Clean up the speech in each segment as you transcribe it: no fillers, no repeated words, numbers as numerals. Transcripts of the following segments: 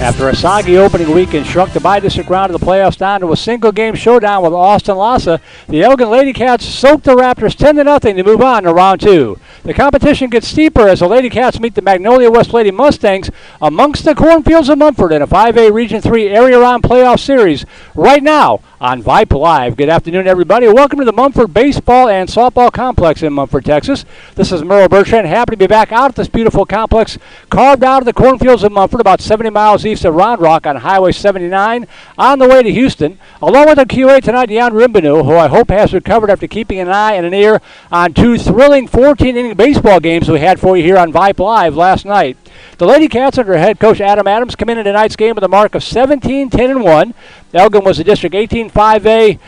After a soggy opening weekend shrunk the bi-district round of the playoffs down to a single-game showdown with Austin Lassa, the Elgin Lady Cats soaked the Raptors 10-0 to move on to round two. The competition gets steeper as the Lady Cats meet the Magnolia West Lady Mustangs amongst the cornfields of Mumford in a 5A Region 3 area round playoff series right now on Vype Live. Good afternoon, everybody. Welcome to the Mumford Baseball and Softball Complex in Mumford, Texas. This is Merle Bertrand, happy to be back out at this beautiful complex carved out of the cornfields of Mumford, about 70 miles east of Round Rock on Highway 79, on the way to Houston. Along with our QA tonight, Deandre Rimbanu, who I hope has recovered after keeping an eye and an ear on two thrilling 14-inning baseball games we had for you here on Vype Live last night. The Lady Cats under head coach Adam Adams come into tonight's game with a mark of 17-10-1. Elgin was the District 18 5A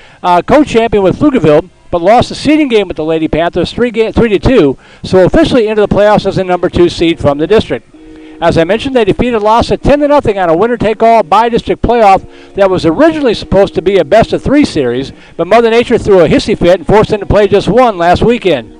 co-champion with Pflugerville, but lost the seeding game with the Lady Panthers 3-2, so officially into the playoffs as the number 2 seed from the district. As I mentioned, they defeated Lassa 10-0 on a winner-take-all bi-district playoff that was originally supposed to be a best-of-3 series, but Mother Nature threw a hissy fit and forced them to play just one last weekend.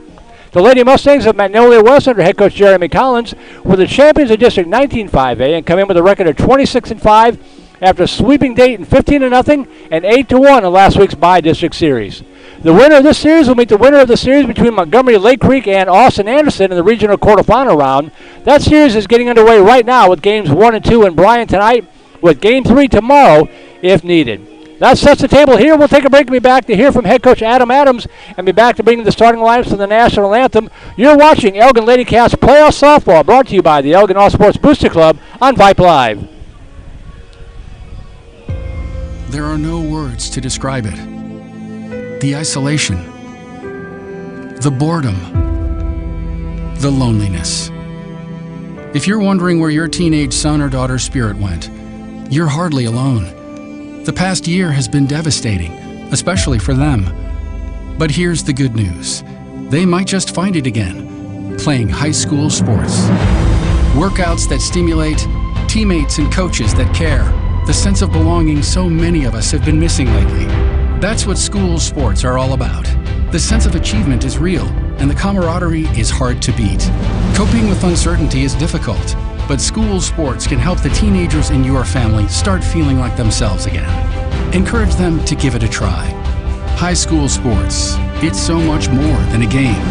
The Lady Mustangs of Magnolia West under head coach Jeremy Collins were the champions of District 19 5A and come in with a record of 26-5 after sweeping Dayton 15-0 and 8-1 in last week's bi-district series. The winner of this series will meet the winner of the series between Montgomery Lake Creek and Austin Anderson in the regional quarterfinal round. That series is getting underway right now with games 1 and 2 in Bryan tonight, with game 3 tomorrow if needed. That sets the table here. We'll take a break and be back to hear from head coach Adam Adams and be back to bring the starting lineups to the national anthem. You're watching Elgin Lady Cats Playoff Softball, brought to you by the Elgin All Sports Booster Club on Vype Live. There are no words to describe it. The isolation, the boredom, the loneliness. If you're wondering where your teenage son or daughter's spirit went, you're hardly alone. The past year has been devastating, especially for them. But here's the good news. They might just find it again, playing high school sports. Workouts that stimulate, teammates and coaches that care, the sense of belonging so many of us have been missing lately. That's what school sports are all about. The sense of achievement is real, and the camaraderie is hard to beat. Coping with uncertainty is difficult, but school sports can help the teenagers in your family start feeling like themselves again. Encourage them to give it a try. High school sports, it's so much more than a game.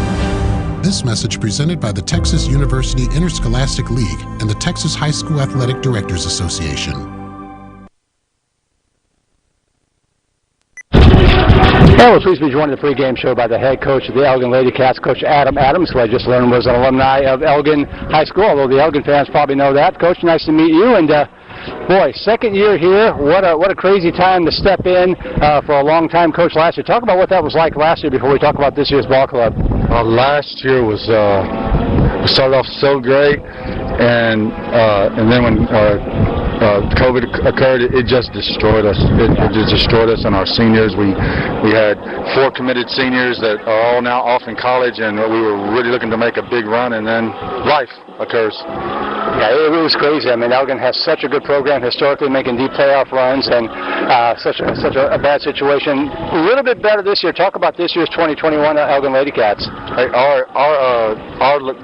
This message presented by the Texas University Interscholastic League and the Texas High School Athletic Directors Association. Well, we're pleased to be joined in the pregame show by the head coach of the Elgin Lady Cats, Coach Adam Adams, who I just learned was an alumni of Elgin High School, although the Elgin fans probably know that. Coach, nice to meet you, and boy, second year here, what a crazy time to step in for a long-time coach last year. Talk about what that was like last year before we talk about this year's ball club. Last year was, we started off so great, and then when COVID occurred, it just destroyed us. It just destroyed us and our seniors. We had 4 committed seniors that are all now off in college, and we were really looking to make a big run, and then life occurs. Yeah, it was crazy. I mean, Elgin has such a good program historically, making deep playoff runs, and such a bad situation. A little bit better this year. Talk about this year's 2021 Elgin Lady Cats. Hey, our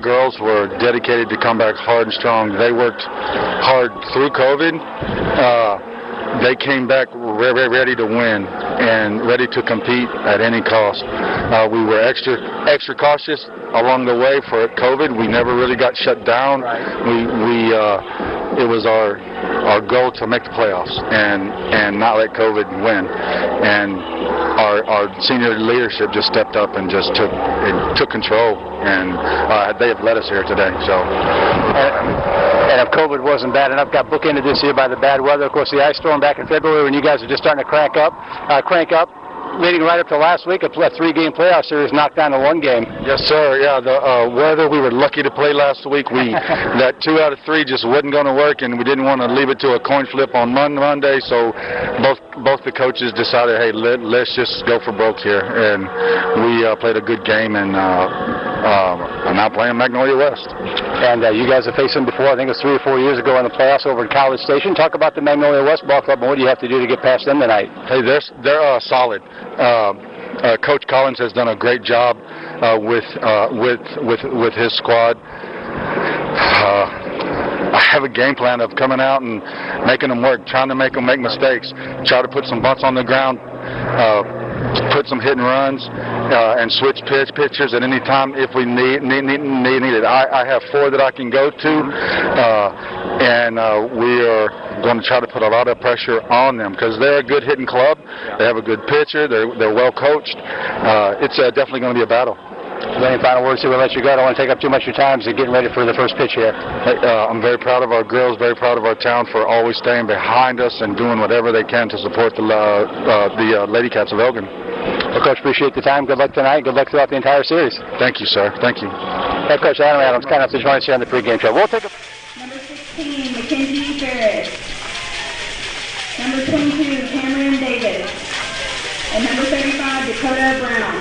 girls were dedicated to come back hard and strong. They worked hard through COVID. They came back ready to win and ready to compete at any cost. We were extra cautious along the way for COVID. We never really got shut down. It was our goal to make the playoffs and not let COVID win. And our senior leadership just stepped up and just took control, and they have led us here today. So. And if COVID wasn't bad enough, got bookended this year by the bad weather. Of course, the ice storm back in February when you guys are just starting to crank up. Leading right up to last week, a 3-game playoff series knocked down to 1 game. Yes, sir. Yeah, the weather, we were lucky to play last week. That 2 out of 3 just wasn't going to work, and we didn't want to leave it to a coin flip on Monday. So both the coaches decided, hey, let's just go for broke here, and we played a good game, and I'm now playing Magnolia West. And you guys have faced them before. I think it was 3 or 4 years ago in the playoffs over in College Station. Talk about the Magnolia West Ball Club and what do you have to do to get past them tonight? Hey, they're solid. Coach Collins has done a great job with his squad. have a game plan of coming out and making them work, trying to make them make mistakes, try to put some butts on the ground, put some hit and runs, and switch pitchers at any time if we need it. I have 4 that I can go to, and we are going to try to put a lot of pressure on them because they're a good hitting club. They have a good pitcher. They're well coached. It's definitely going to be a battle. Any final words? We'll let you go. I don't want to take up too much of your time. So getting ready for the first pitch here. I'm very proud of our girls, very proud of our town for always staying behind us and doing whatever they can to support the Lady Cats of Elgin. Well, Coach, appreciate the time. Good luck tonight. Good luck throughout the entire series. Thank you, sir. Thank you. Head Coach Adam Adams, kind enough to join us here on the pregame show. We'll take a... Number 16, Mackenzie Ferris. Number 22, Cameron Davis. And number 35, Dakota Brown.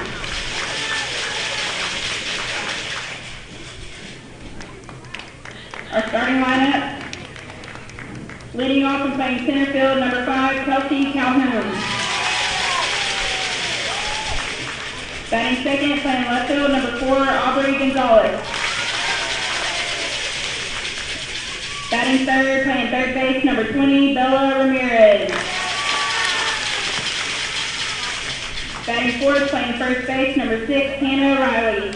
Our starting lineup. Leading off and playing center field, number 5, Kelsey Calhoun. Batting second, playing left field, number 4, Aubrey Gonzalez. Batting third, playing third base, number 20, Bella Ramirez. Batting fourth, playing first base, number 6, Hannah Riley.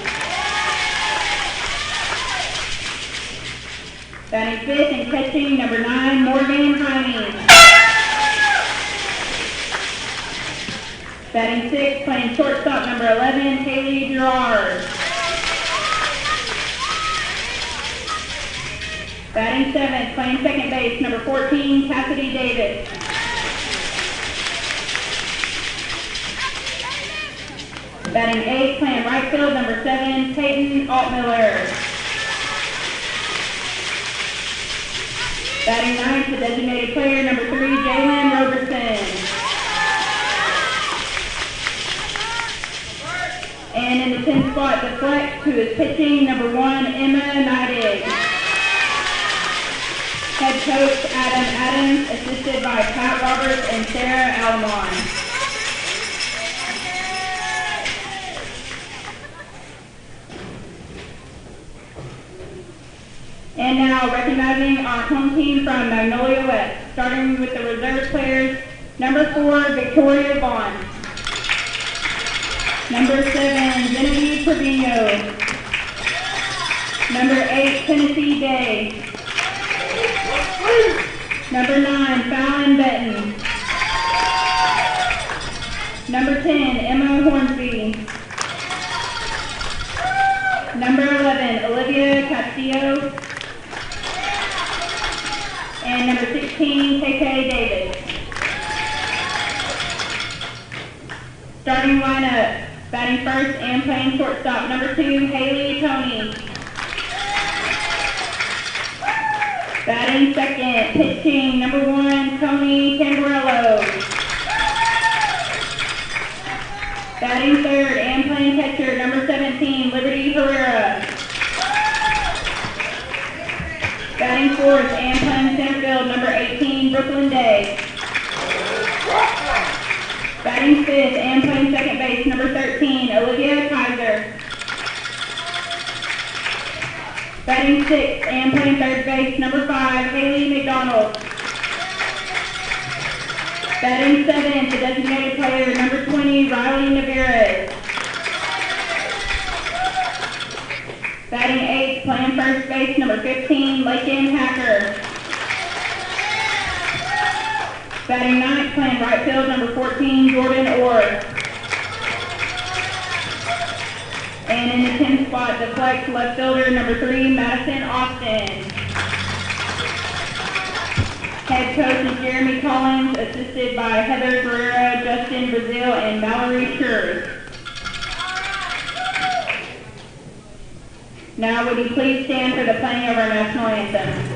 Batting fifth and catching, number 9, Morgan Hines. Batting sixth, playing shortstop, number 11, Haley Gerard. Batting seventh, playing second base, number 14, Cassidy Davis. Batting eighth, playing right field, number 7, Peyton Altmiller. Batting ninth, the designated player, number 3, Jalen Roberson. And in the 10th spot, the flex, who is pitching, number 1, Emma Neidig. Head coach, Adam Adams, assisted by Pat Roberts and Sarah Almon. And now, recognizing our home team from Magnolia West, starting with the reserve players, number 4, Victoria Vaughn. Number 7, Genevieve Trevino. Number 8, Tennessee Day. Number 9, Fallon Benton. Number 10, Emma Hornsby. Number 11, Olivia Castillo. And number 16, KK Davis. Starting lineup, batting first and playing shortstop, number 2, Haley Tony. Batting second, pitching, number 1, Tony Tamborello. Batting third and playing catcher, number 17, Liberty Herrera. Batting fourth and playing center field, number 18, Brooklyn Day. Batting fifth and playing second base, number 13, Olivia Kaiser. Batting sixth and playing third base, number 5, Haley McDonald. Batting seventh, the designated player, number 20, Riley Navarez. Batting eighth, playing first base, number 15, Lakin Hacker. Batting ninth, playing right field, number 14, Jordan Orr. And in the 10th spot, the flex left fielder, number 3, Madison Austin. Head coach is Jeremy Collins, assisted by Heather Guerrero, Justin Brazil, and Mallory Schurz. Now would you please stand for the playing of our national anthem.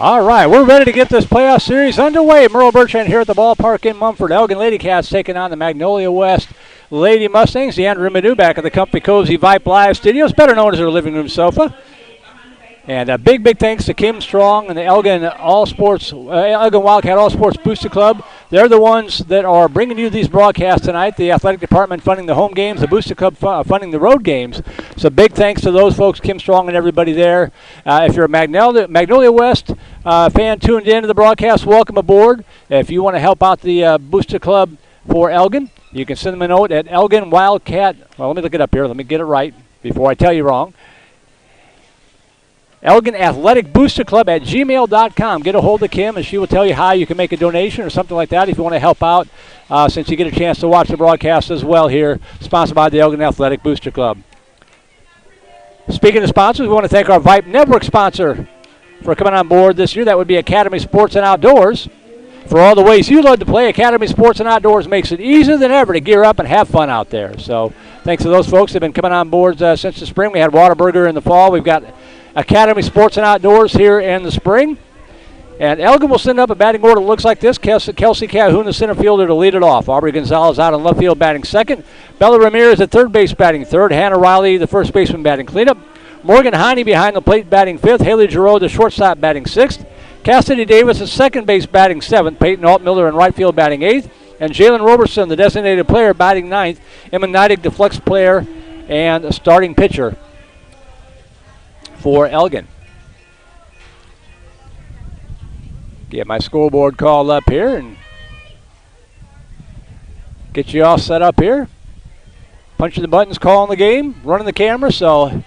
All right, we're ready to get this playoff series underway. Merle Bertrand here at the ballpark in Mumford. Elgin Lady Cats taking on the Magnolia West Lady Mustangs. Andrew Manu back at the Comfy Cozy Vype Live Studios, better known as their living room sofa. And a big thanks to Kim Strong and the Elgin Wildcat All Sports Booster Club. They're the ones that are bringing you these broadcasts tonight. The athletic department funding the home games, the Booster Club funding the road games. So big thanks to those folks, Kim Strong and everybody there. If you're a Magnolia West fan tuned in to the broadcast, welcome aboard. If you want to help out the Booster Club for Elgin, you can send them a note at Elgin Wildcat. Well, let me look it up here. Let me get it right before I tell you wrong. Elgin Athletic Booster Club at gmail.com. Get a hold of Kim, and she will tell you how you can make a donation or something like that if you want to help out, since you get a chance to watch the broadcast as well here, sponsored by the Elgin Athletic Booster Club. Speaking of sponsors, we want to thank our Vype Network sponsor for coming on board this year. That would be Academy Sports and Outdoors. For all the ways you love to play, Academy Sports and Outdoors makes it easier than ever to gear up and have fun out there. So thanks to those folks that have been coming on board since the spring. We had Whataburger in the fall. We've got Academy Sports and Outdoors here in the spring. And Elgin will send up a batting order that looks like this. Kelsey Calhoun, the center fielder, to lead it off. Aubrey Gonzalez out in left field batting second. Bella Ramirez at third base batting third. Hannah Riley, the first baseman, batting cleanup. Morgan Heine behind the plate batting fifth. Haley Giroux, the shortstop, batting sixth. Cassidy Davis at second base batting seventh. Peyton Altmiller in right field batting eighth. And Jalen Roberson, the designated player, batting ninth. Emma Neidig, the flex player and starting pitcher for Elgin. Get my scoreboard called up here and get you all set up here. Punching the buttons, calling the game, running the camera, so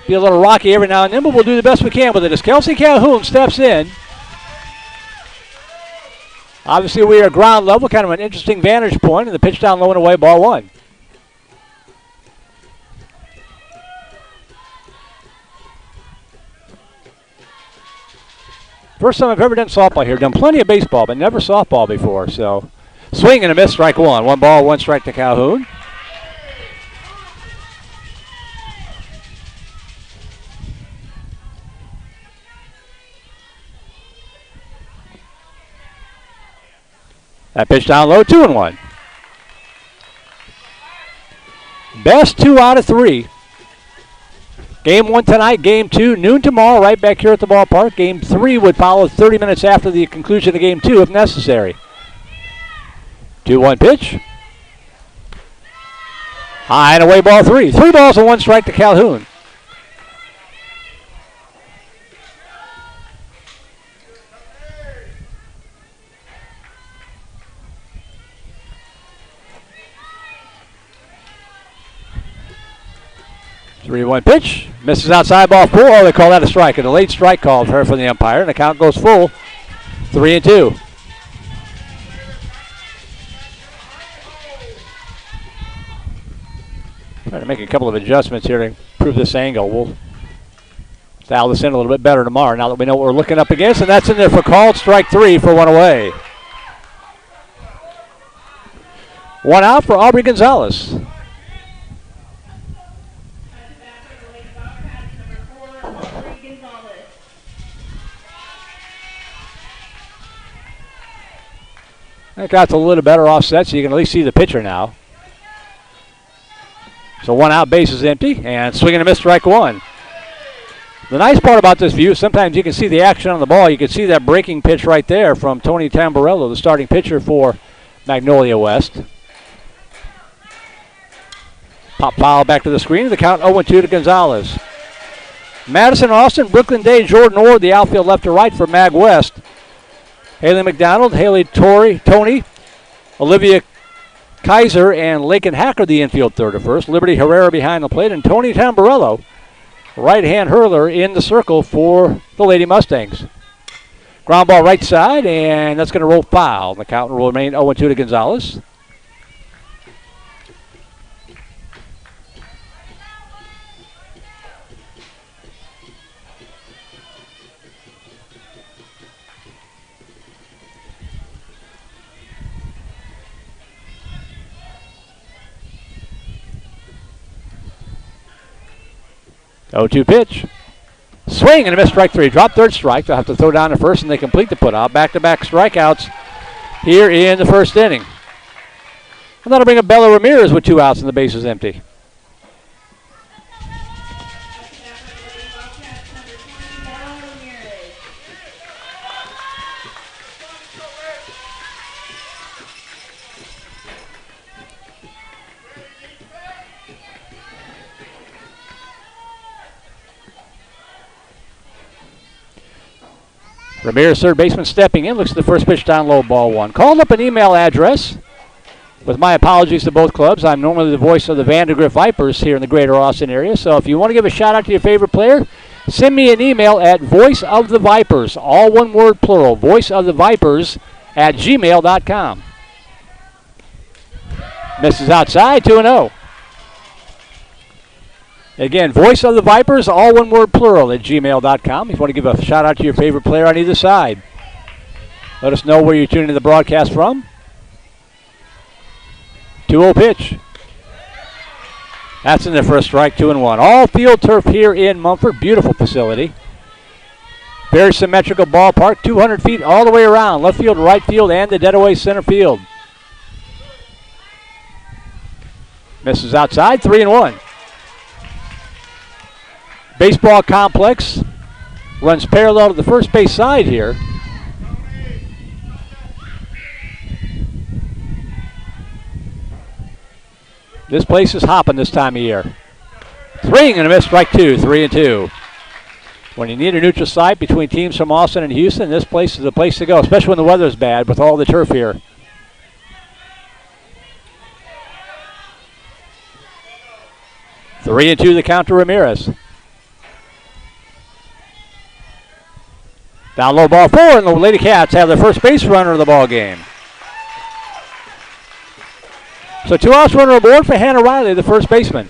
be a little rocky every now and then, but we'll do the best we can with it. As Kelsey Calhoun steps in, obviously we are ground level, kind of an interesting vantage point, and the pitch down low and away, ball one. First time I've ever done softball here. Done plenty of baseball, but never softball before. So, swing and a miss, strike one. One ball, one strike to Calhoun. That pitch down low, 2-1. Best 2 out of 3. Game 1 tonight, Game 2, noon tomorrow, right back here at the ballpark. Game 3 would follow 30 minutes after the conclusion of Game 2 if necessary. 2-1 pitch. High and away, ball 3. 3 balls and 1 strike to Calhoun. Three-one pitch. Misses outside, ball 4. Oh, they call that a strike. And a late strike called for the umpire. And the count goes full. 3-2. Trying to make a couple of adjustments here to improve this angle. We'll dial this in a little bit better tomorrow now that we know what we're looking up against. And that's in there for called strike 3 for 1 away. 1 out for Aubrey Gonzalez. That got a little better offset, so you can at least see the pitcher now. So 1 out, base is empty, and swinging a miss, strike 1. The nice part about this view, sometimes you can see the action on the ball. You can see that breaking pitch right there from Tony Tamborello, the starting pitcher for Magnolia West. Pop foul back to the screen. The count 0-2 to Gonzalez. Madison Austin, Brooklyn Day, Jordan Orr, the outfield left to right for Mag West. Haley McDonald, Haley Tony, Olivia Kaiser, and Lakin Hacker, the infield third to first. Liberty Herrera behind the plate, and Tony Tamborello, right-hand hurler, in the circle for the Lady Mustangs. Ground ball right side, and that's going to roll foul. The count will remain 0-2 to Gonzalez. Oh, 2 pitch. Swing and a miss, strike 3. Drop third strike. They'll have to throw down the first and they complete the put-out. Back-to-back strikeouts here in the first inning. And that'll bring up Bella Ramirez with 2 outs and the bases empty. Ramirez, third baseman, stepping in, looks at the first pitch down low, ball 1. Called up an email address. With my apologies to both clubs, I'm normally the voice of the Vandergrift Vipers here in the greater Austin area. So if you want to give a shout out to your favorite player, send me an email at voiceofthevipers, all one word plural, voiceofthevipers at gmail.com. Misses outside, 2-0. Again, Voice of the Vipers, all one word plural at gmail.com. If you want to give a shout out to your favorite player on either side, let us know where you're tuning in the broadcast from. 2-0 pitch. That's in there for a strike, 2-1. All field turf here in Mumford. Beautiful facility. Very symmetrical ballpark, 200 feet all the way around. Left field, right field, and the dead-away center field. Misses outside, 3-1. Baseball complex runs parallel to the first base side here. This place is hopping this time of year. Swing and a miss, strike 2, 3-2. When you need a neutral site between teams from Austin and Houston, this place is the place to go, especially when the weather's bad with all the turf here. Three and 2 the count to Ramirez. Down low, ball 4, and the Lady Cats have their first base runner of the ball game. So 2 outs, runner aboard for Hannah Riley, the first baseman.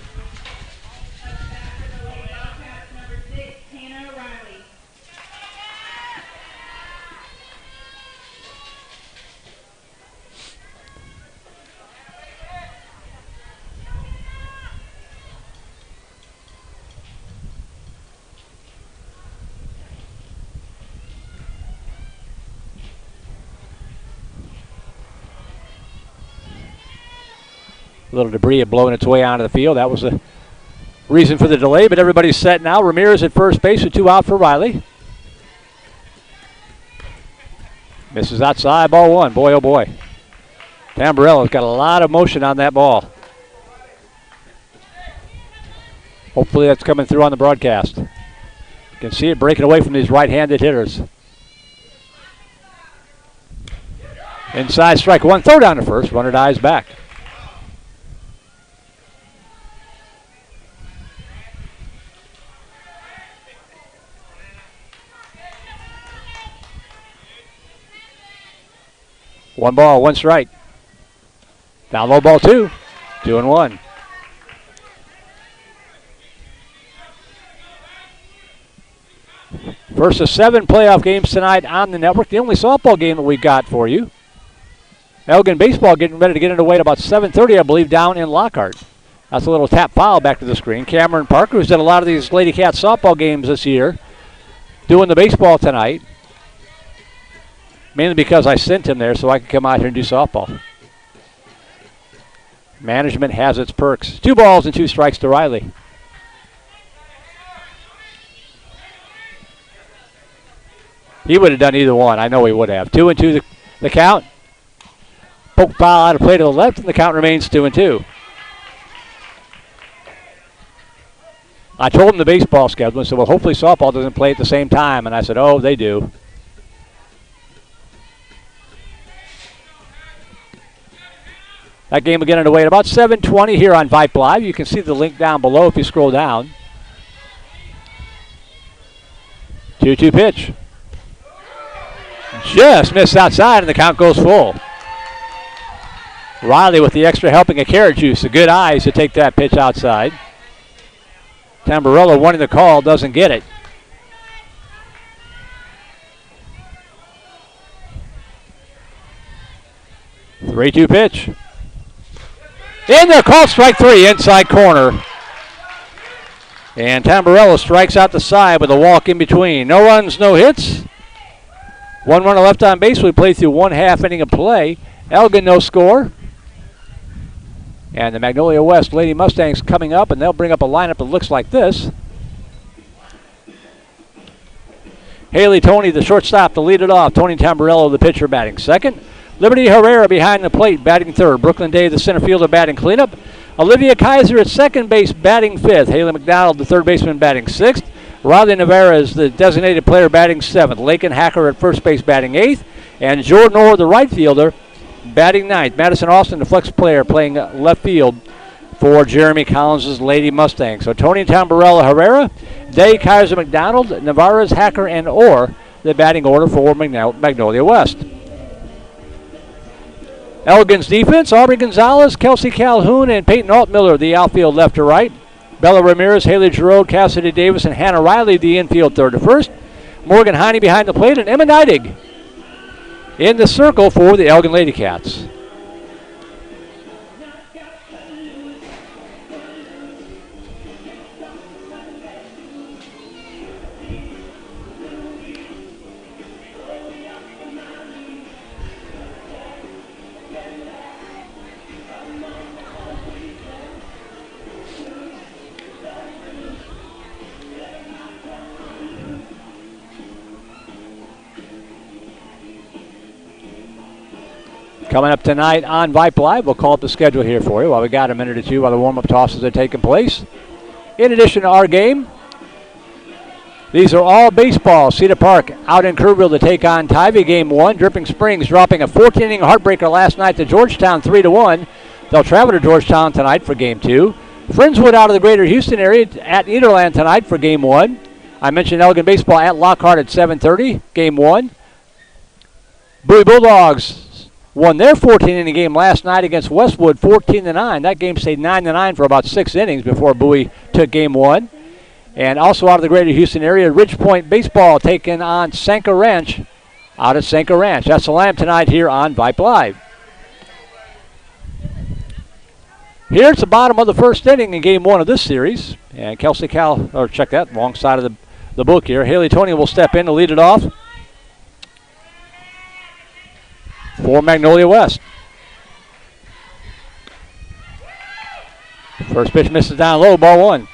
A little debris had blown its way onto the field. That was the reason for the delay, but everybody's set now. Ramirez at first base with 2 out for Riley. Misses outside, ball 1. Boy, oh boy. Tamburello's got a lot of motion on that ball. Hopefully that's coming through on the broadcast. You can see it breaking away from these right-handed hitters. Inside, strike 1. Throw down to first. Runner dies back. One ball, 1 strike. Down low, ball 2. 2-1. First of 7 playoff games tonight on the network. The only softball game that we got for you. Elgin baseball getting ready to get underway at about 7:30, I believe, down in Lockhart. That's a little tap foul back to the screen. Cameron Parker, who's done a lot of these Lady Cats softball games this year, doing the baseball tonight. Mainly because I sent him there so I could come out here and do softball. Management has its perks. 2 balls and 2 strikes to Riley. He would have done either one. I know he would have. 2 and 2 the count. Poke foul out of play to the left, and the count remains 2 and 2. I told him the baseball schedule and said, well, hopefully softball doesn't play at the same time. And I said, oh, they do. That game will get underway at about 7:20 here on Vype Live. You can see the link down below if you scroll down. 2-2 pitch. Just missed outside, and the count goes full. Riley with the extra helping of carrot juice. The good eyes to take that pitch outside. Tamburello wanting the call, doesn't get it. Three-two pitch. In there, called strike 3, inside corner. And Tamburello strikes out the side with a walk in between. No runs, no hits. One runner left on base. We play through 1/2 inning of play. Elgin, no score. And the Magnolia West Lady Mustangs coming up, and they'll bring up a lineup that looks like this. Haley Tony, the shortstop, to lead it off. Tony Tamburello, the pitcher, batting second. Liberty Herrera behind the plate, batting third. Brooklyn Day, the center fielder, batting cleanup. Olivia Kaiser at second base, batting fifth. Haley McDonald, the third baseman, batting sixth. Riley Navarra is the designated player, batting seventh. Lakin Hacker at first base, batting eighth. And Jordan Orr, the right fielder, batting ninth. Madison Austin, the flex player, playing left field for Jeremy Collins' Lady Mustangs. So Tony Tamburello Herrera, Day, Kaiser, McDonald, Navarra's, Hacker, and Orr, the batting order for Magnolia West. Elgin's defense, Aubrey Gonzalez, Kelsey Calhoun, and Peyton Altmiller, the outfield left to right. Bella Ramirez, Haley Giroux, Cassidy Davis, and Hannah Riley, the infield third to first. Morgan Heine behind the plate, and Emma Neidig in the circle for the Elgin Lady Cats. Coming up tonight on Vype Live, we'll call up the schedule here for you while we got a minute or two while the warm-up tosses are taking place. In addition to our game, these are all baseball. Cedar Park out in Kerrville to take on Tivy, game one. Dripping Springs dropping a 14-inning heartbreaker last night to Georgetown 3-1. They'll travel to Georgetown tonight for game two. Friendswood out of the greater Houston area at Nederland tonight for game one. I mentioned Elgin baseball at Lockhart at 7:30, game one. Bowie Bulldogs won their 14-inning game last night against Westwood 14-9. That game stayed 9-9 for about 6 innings before Bowie took game one. And also out of the greater Houston area, Ridge Point baseball taking on Sanka Ranch out at Sanka Ranch. That's the lineup tonight here on Vype Live. Here's the bottom of the first inning in game one of this series. And Kelsey check that, wrong side of the book here. Haley Tony will step in to lead it off for Magnolia West. First pitch misses down low, ball one.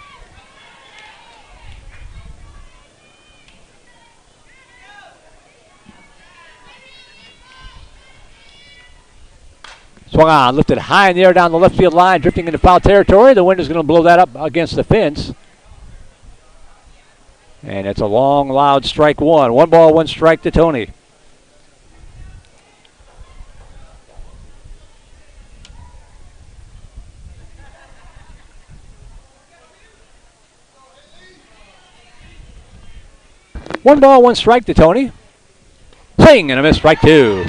Swung on, lifted high in the air down the left field line, drifting into foul territory. The wind is going to blow that up against the fence. And it's a long, loud strike one. 1 ball, 1 strike to Tony. One ball, 1 strike to Tony. Swing and a miss, strike two.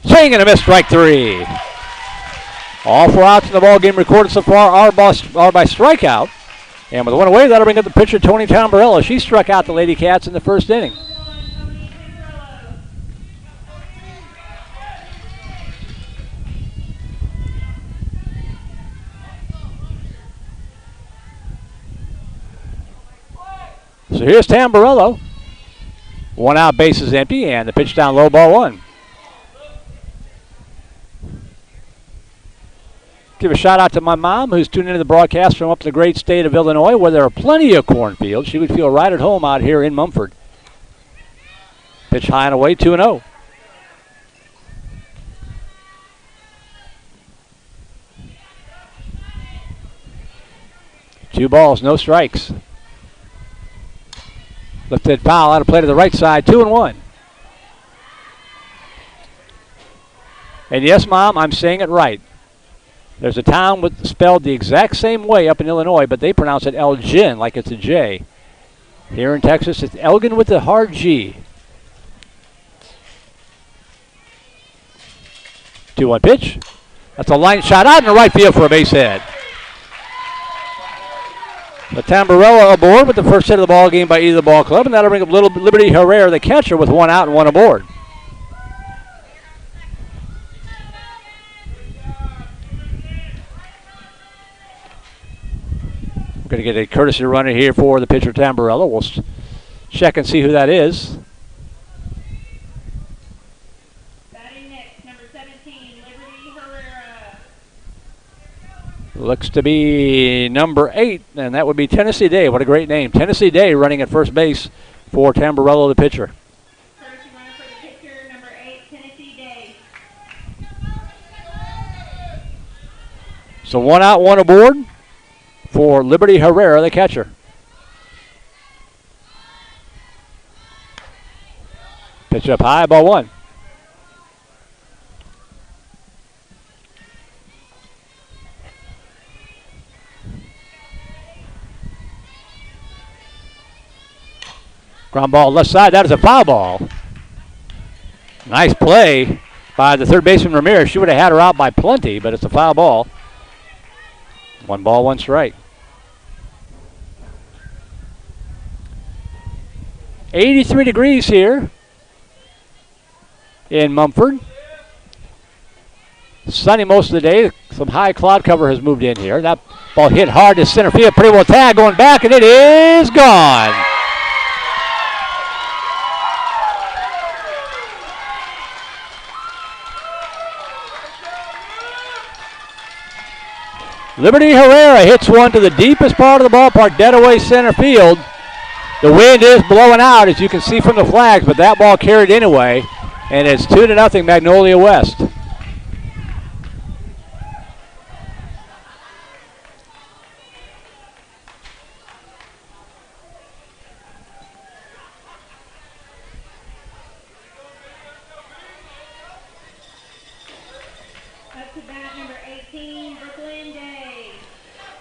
Swing and a miss, strike three. All 4 outs in the ball game recorded so far are by strikeout. And with the one away, that'll bring up the pitcher, Tony Tamburello. She struck out the Lady Cats in the first inning. So here's Tamburello. 1 out, base is empty, and the pitch down low, ball one. Give a shout out to my mom who's tuning into the broadcast from up the great state of Illinois where there are plenty of cornfields. She would feel right at home out here in Mumford. Pitch high and away, 2-0. Two balls, no strikes. Lifted foul out of play to the right side, 2-1. And yes, Mom, I'm saying it right. There's a town spelled the exact same way up in Illinois, but they pronounce it ELGIN like it's a J. Here in Texas, it's Elgin with the hard G. 2-1 pitch. That's a line shot out in the right field for a base hit. The Tamburello aboard with the first hit of the ball game by either ball club, and that'll bring up Little Liberty Herrera, the catcher, with 1 out and 1 aboard. We're going to get a courtesy runner here for the pitcher Tamburello. We'll check and see who that is. Looks to be number 8, and that would be Tennessee Day. What a great name. Tennessee Day running at first base for Tamburello, the pitcher. Courtesy runner for the pitcher, number 8, Tennessee Day. So 1 out, 1 aboard for Liberty Herrera, the catcher. Pitch up high, ball 1. Ground ball left side. That is a foul ball. Nice play by the third baseman Ramirez. She would have had her out by plenty, but it's a foul ball. 1 ball, 1 strike. 83 degrees here in Mumford. Sunny most of the day. Some high cloud cover has moved in here. That ball hit hard to center field. Pretty well tagged, going back, and it is gone. Liberty Herrera hits one to the deepest part of the ballpark, dead away center field. The wind is blowing out, as you can see from the flags, but that ball carried anyway, and it's 2-0 Magnolia West.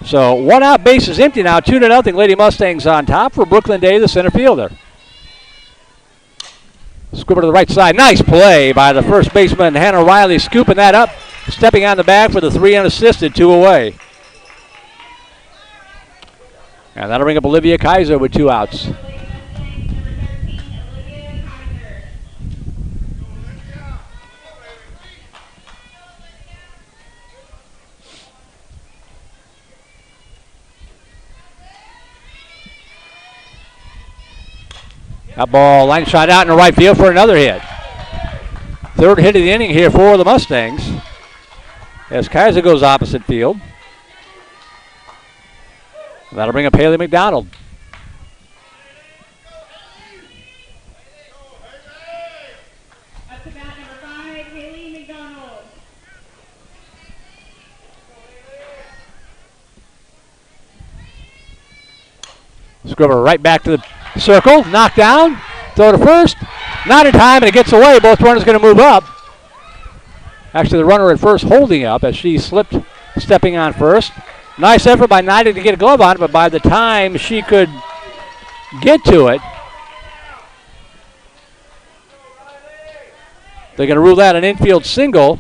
So 1 out, base is empty now. 2-0 Lady Mustangs on top for Brooklyn Day, the center fielder. Squibber to the right side. Nice play by the first baseman, Hannah Riley, scooping that up, stepping on the bag for the 3 unassisted, 2 away. And that'll bring up Olivia Kaiser with 2 outs. That ball line shot out in the right field for another hit. 3rd hit of the inning here for the Mustangs, as Kaiser goes opposite field. That'll bring up Haley McDonald. Up to bat number 5, Haley McDonald. Scribber right back to the circle, knocked down, throw to first, not in time, and it gets away. Both runners going to move up. Actually, the runner at first holding up as she slipped, stepping on first. Nice effort by Nida to get a glove on it, but by the time she could get to it, they're going to rule that an infield single.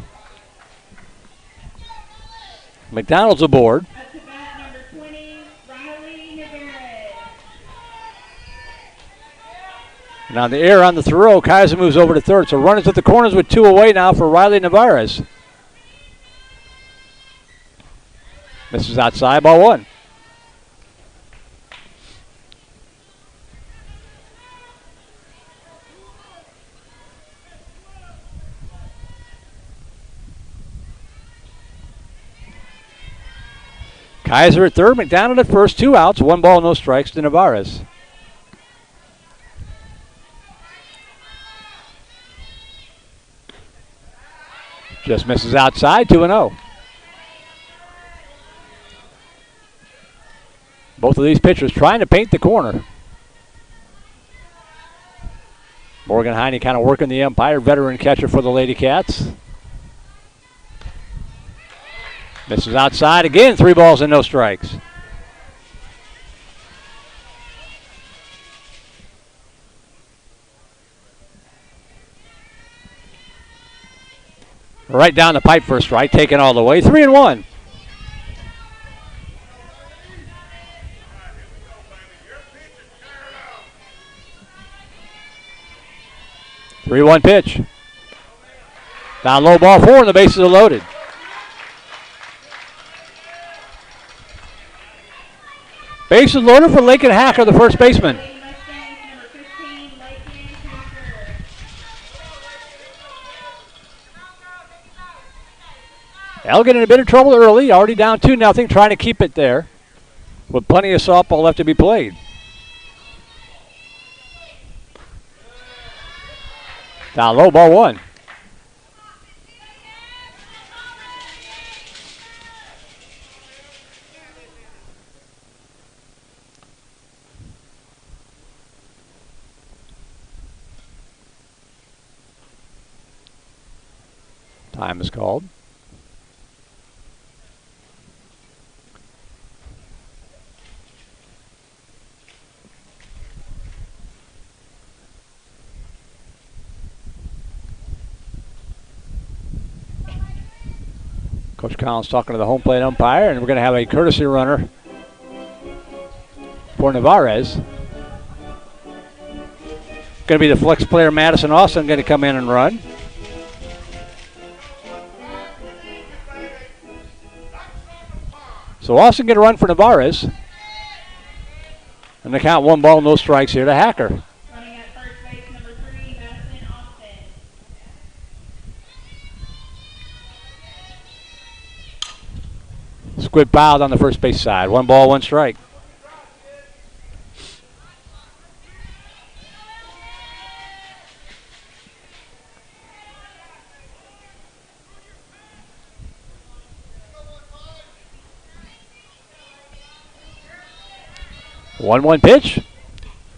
McDonald's aboard. Up to bat number 20, Riley Navarez. Now the air on the throw, Kaiser moves over to third. So runners at the corners with 2 away now for Riley Navarez. Misses outside, ball 1. Kaiser at third, McDonald at first, 2 outs, 1 ball, no strikes to Navarez. Just misses outside, 2-0. Both of these pitchers trying to paint the corner. Morgan Heine kind of working the umpire, veteran catcher for the Lady Cats. Misses outside again, 3 balls and no strikes. Right down the pipe for a strike, taken all the way, 3-1. 3-1 pitch. Down low, ball 4, and the bases are loaded. Bases loaded for Lincoln Hacker, the first baseman. Elgin in a bit of trouble early, already down 2-0, trying to keep it there with plenty of softball left to be played. Down low, ball 1. Time is called. Coach Collins talking to the home plate umpire, and we're going to have a courtesy runner for Navarez. Going to be the flex player Madison Austin going to come in and run. So Austin going to run for Navarez. And the count 1 ball, no strikes here to Hacker. Running at first base, number 3, Madison Austin. Squid fouled on the first base side. 1 ball, 1 strike. One pitch.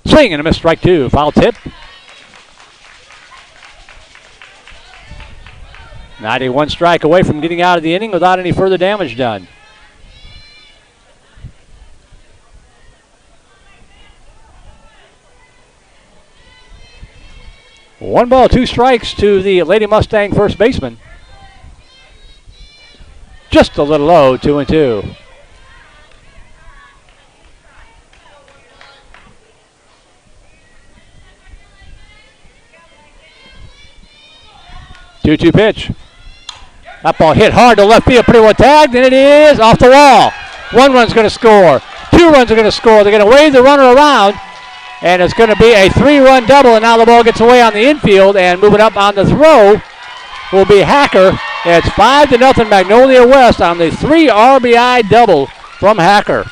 Swing and a miss, strike 2. Foul tip. 91 strike away from getting out of the inning without any further damage done. One ball, 2 strikes to the Lady Mustang first baseman. Just a little low, 2-2. Two-two pitch. That ball hit hard to left field, pretty well tagged, and it is off the wall. 1 run's going to score. 2 runs are going to score. They're going to wave the runner around, and it's going to be a 3-run double, and now the ball gets away on the infield, and moving up on the throw will be Hacker. It's 5-0 Magnolia West on the 3 RBI double from Hacker.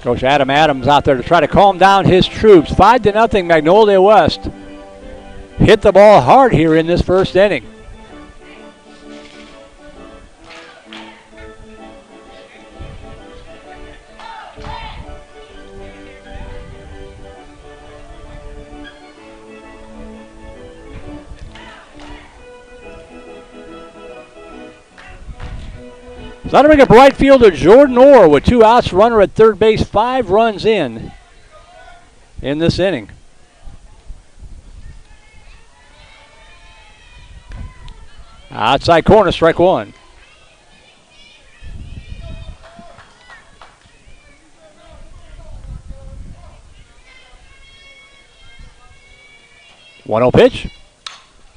Coach Adam Adams out there to try to calm down his troops. 5-0 Magnolia West. Hit the ball hard here in this first inning. So that'll bring up right fielder Jordan Orr with 2 outs, runner at third base, 5 runs in this inning. Outside corner, strike 1. One-0 pitch.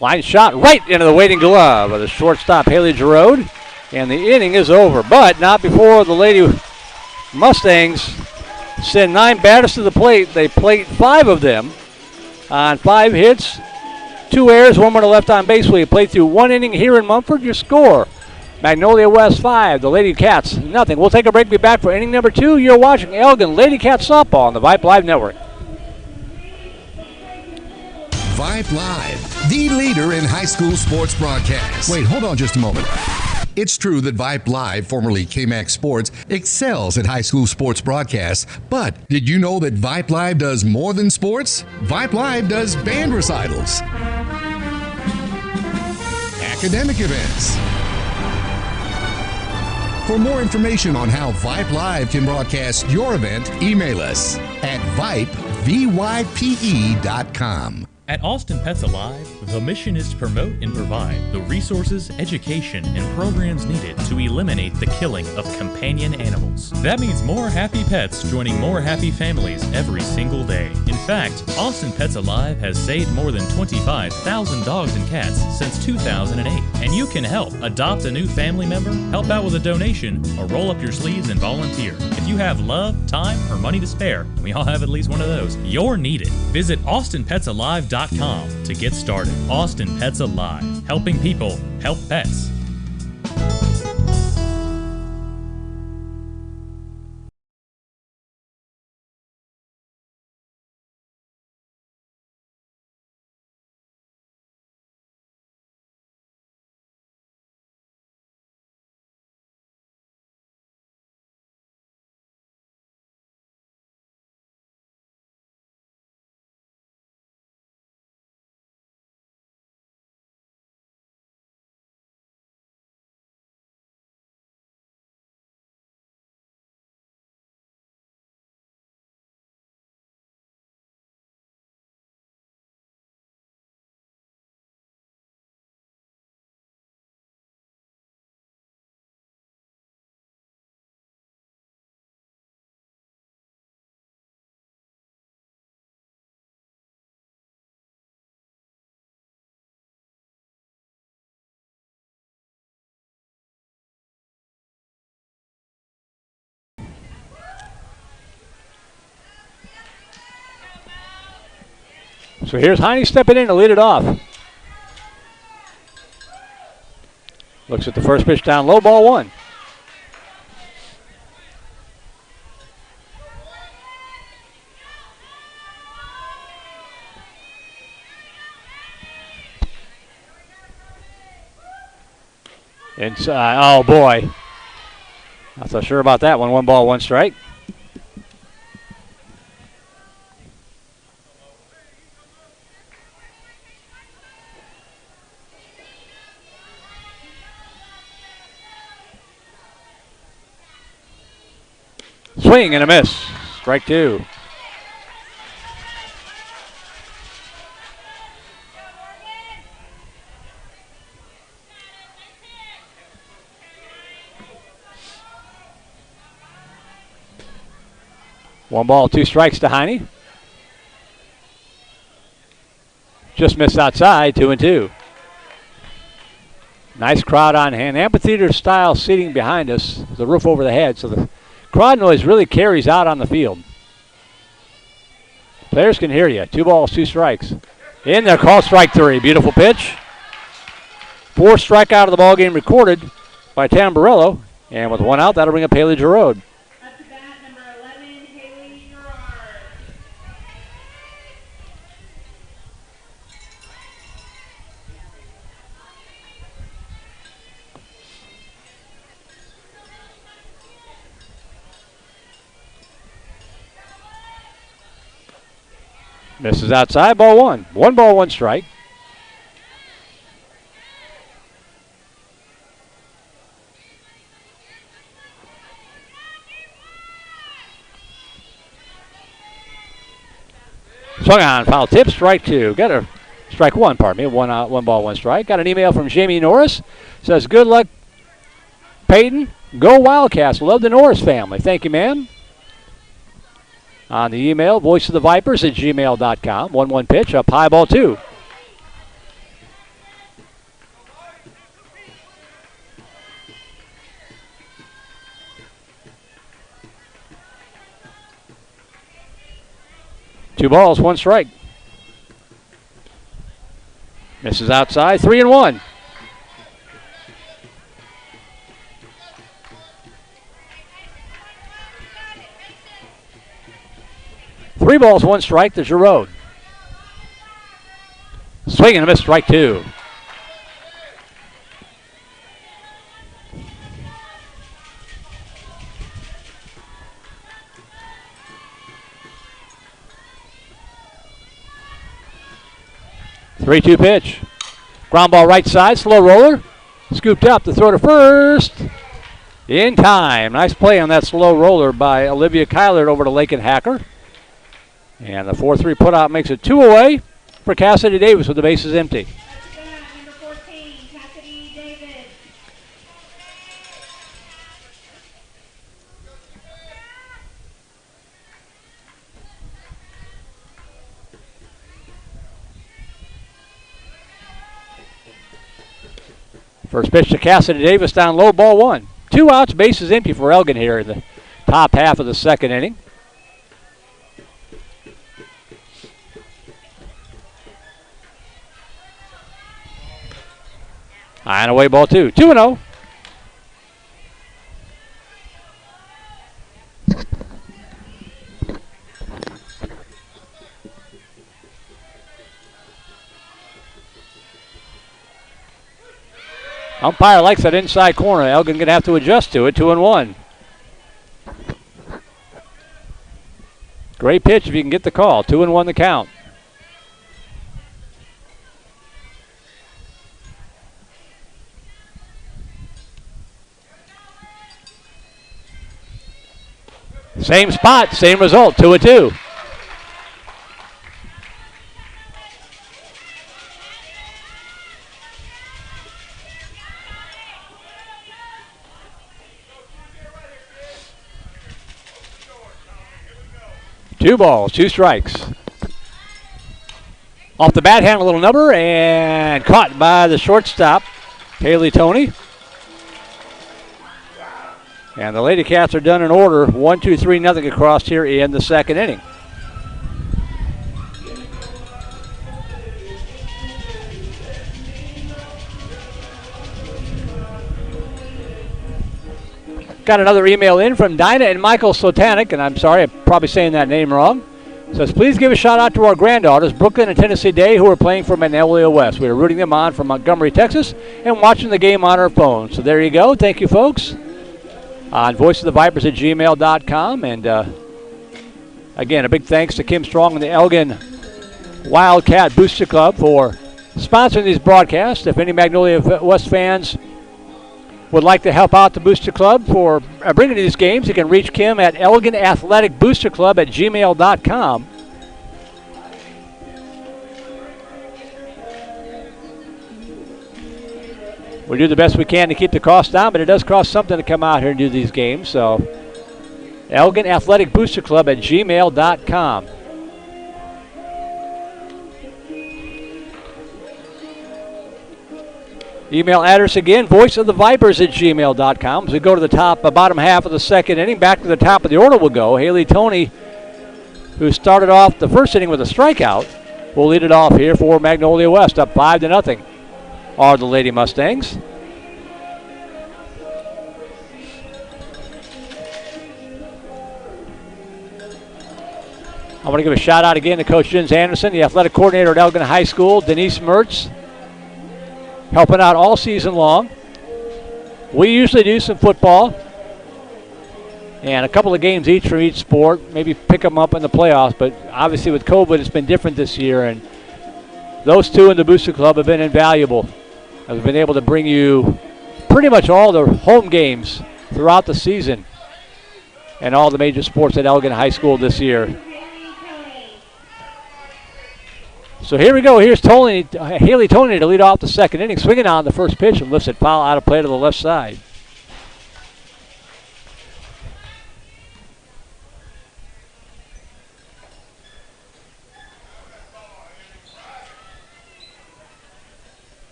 Line shot right into the waiting glove of the shortstop Haley Giroud. And the inning is over, but not before the Lady Mustangs send 9 batters to the plate. They plate 5 of them on 5 hits, 2 errors, 1 runner left on base. We play through 1 inning here in Mumford. Your score, Magnolia West 5, the Lady Cats nothing. We'll take a break, be back for inning number 2. You're watching Elgin Lady Cats Softball on the Vype Live Network. Vype Live, the leader in high school sports broadcasts. Wait, hold on just a moment. It's true that Vype Live, formerly KMAX Sports, excels at high school sports broadcasts, but did you know that Vype Live does more than sports? Vype Live does band recitals, academic events, For more information on how Vype Live can broadcast your event, email us at vype.com. At Austin Pets Alive, the mission is to promote and provide the resources, education, and programs needed to eliminate the killing of companion animals. That means more happy pets joining more happy families every single day. In fact, Austin Pets Alive has saved more than 25,000 dogs and cats since 2008. And you can help. Adopt a new family member, help out with a donation, or roll up your sleeves and volunteer. If you have love, time, or money to spare, and we all have at least one of those, you're needed. Visit AustinPetsAlive.com to get started. Austin Pets Alive, helping people help pets. So here's Heine stepping in to lead it off. Looks at the first pitch down low, ball one. Inside, oh boy. Not so sure about that one. 1 ball, 1 strike. Swing and a miss. Strike 2. One ball, 2 strikes to Heine. Just missed outside, 2-2. Nice crowd on hand. Amphitheater style seating behind us. The roof over the head, so the crowd noise really carries out on the field. Players can hear you. 2 balls, 2 strikes. In there, call strike 3. Beautiful pitch. 4 strikeout of the ball game recorded by Tamburello. And with 1 out, that'll bring up Haley Giroud. Up to bat, number 11, Haley Gerard. Misses outside, ball 1. 1 ball, 1 strike. Swung on, foul tip, strike 2. Got a strike 1, pardon me. 1 out, 1 ball, 1 strike. Got an email from Jamie Norris. Says, good luck, Peyton. Go Wildcats. Love the Norris family. Thank you, ma'am. On the email, voiceofthevipers@gmail.com. 1-1 pitch, up high, ball 2. Two balls, 1 strike. Misses outside, 3-1. Three balls, 1 strike to Giroud. Swing and a miss, strike 2. Three-two pitch. Ground ball right side, slow roller. Scooped up to throw to first. In time. Nice play on that slow roller by Olivia Kyler over to Lakin Hacker. And the 4-3 putout makes it 2 away for Cassidy Davis with the bases empty. Number 14, Cassidy Davis. First pitch to Cassidy Davis down low, ball 1. 2 outs, bases empty for Elgin here in the top half of the second inning. High and away, ball 2. 2-0. Umpire likes that inside corner. Elgin going to have to adjust to it. 2-1. Great pitch if you can get the call. 2-1 the count. Same spot, same result. 2-2. Two balls, 2 strikes. Off the bat, hand a little number, and caught by the shortstop, Haley Toney. And the Lady Cats are done in order. 1-2-3, nothing across here in the second inning. Got another email in from Dinah and Michael Sotanik, and I'm sorry, I'm probably saying that name wrong. Says, please give a shout out to our granddaughters, Brooklyn and Tennessee Day, who are playing for Magnolia West. We are rooting them on from Montgomery, Texas, and watching the game on our phone. So there you go. Thank you, folks. On voiceofthevipers@gmail.com. And again, a big thanks to Kim Strong and the Elgin Wildcat Booster Club for sponsoring these broadcasts. If any Magnolia West fans would like to help out the Booster Club for bringing these games, you can reach Kim at Elgin Athletic Booster Club at gmail.com. We do the best we can to keep the cost down, but it does cost something to come out here and do these games. So, Elgin Athletic Booster Club at gmail.com. Email address again, voiceofthevipers@gmail.com. As we go to the bottom half of the second inning, back to the top of the order we'll go. Haley Toney, who started off the first inning with a strikeout, will lead it off here for Magnolia West, up 5-0. Are the Lady Mustangs. I want to give a shout out again to Coach Jens Anderson, the athletic coordinator at Elgin High School, Denise Mertz, helping out all season long. We usually do some football and a couple of games each from each sport, maybe pick them up in the playoffs, but obviously with COVID it's been different this year, and those two in the Booster Club have been invaluable. I've been able to bring you pretty much all the home games throughout the season and all the major sports at Elgin High School this year. So here we go. Here's Haley Toney to lead off the second inning, swinging on the first pitch and lifts it foul out of play to the left side.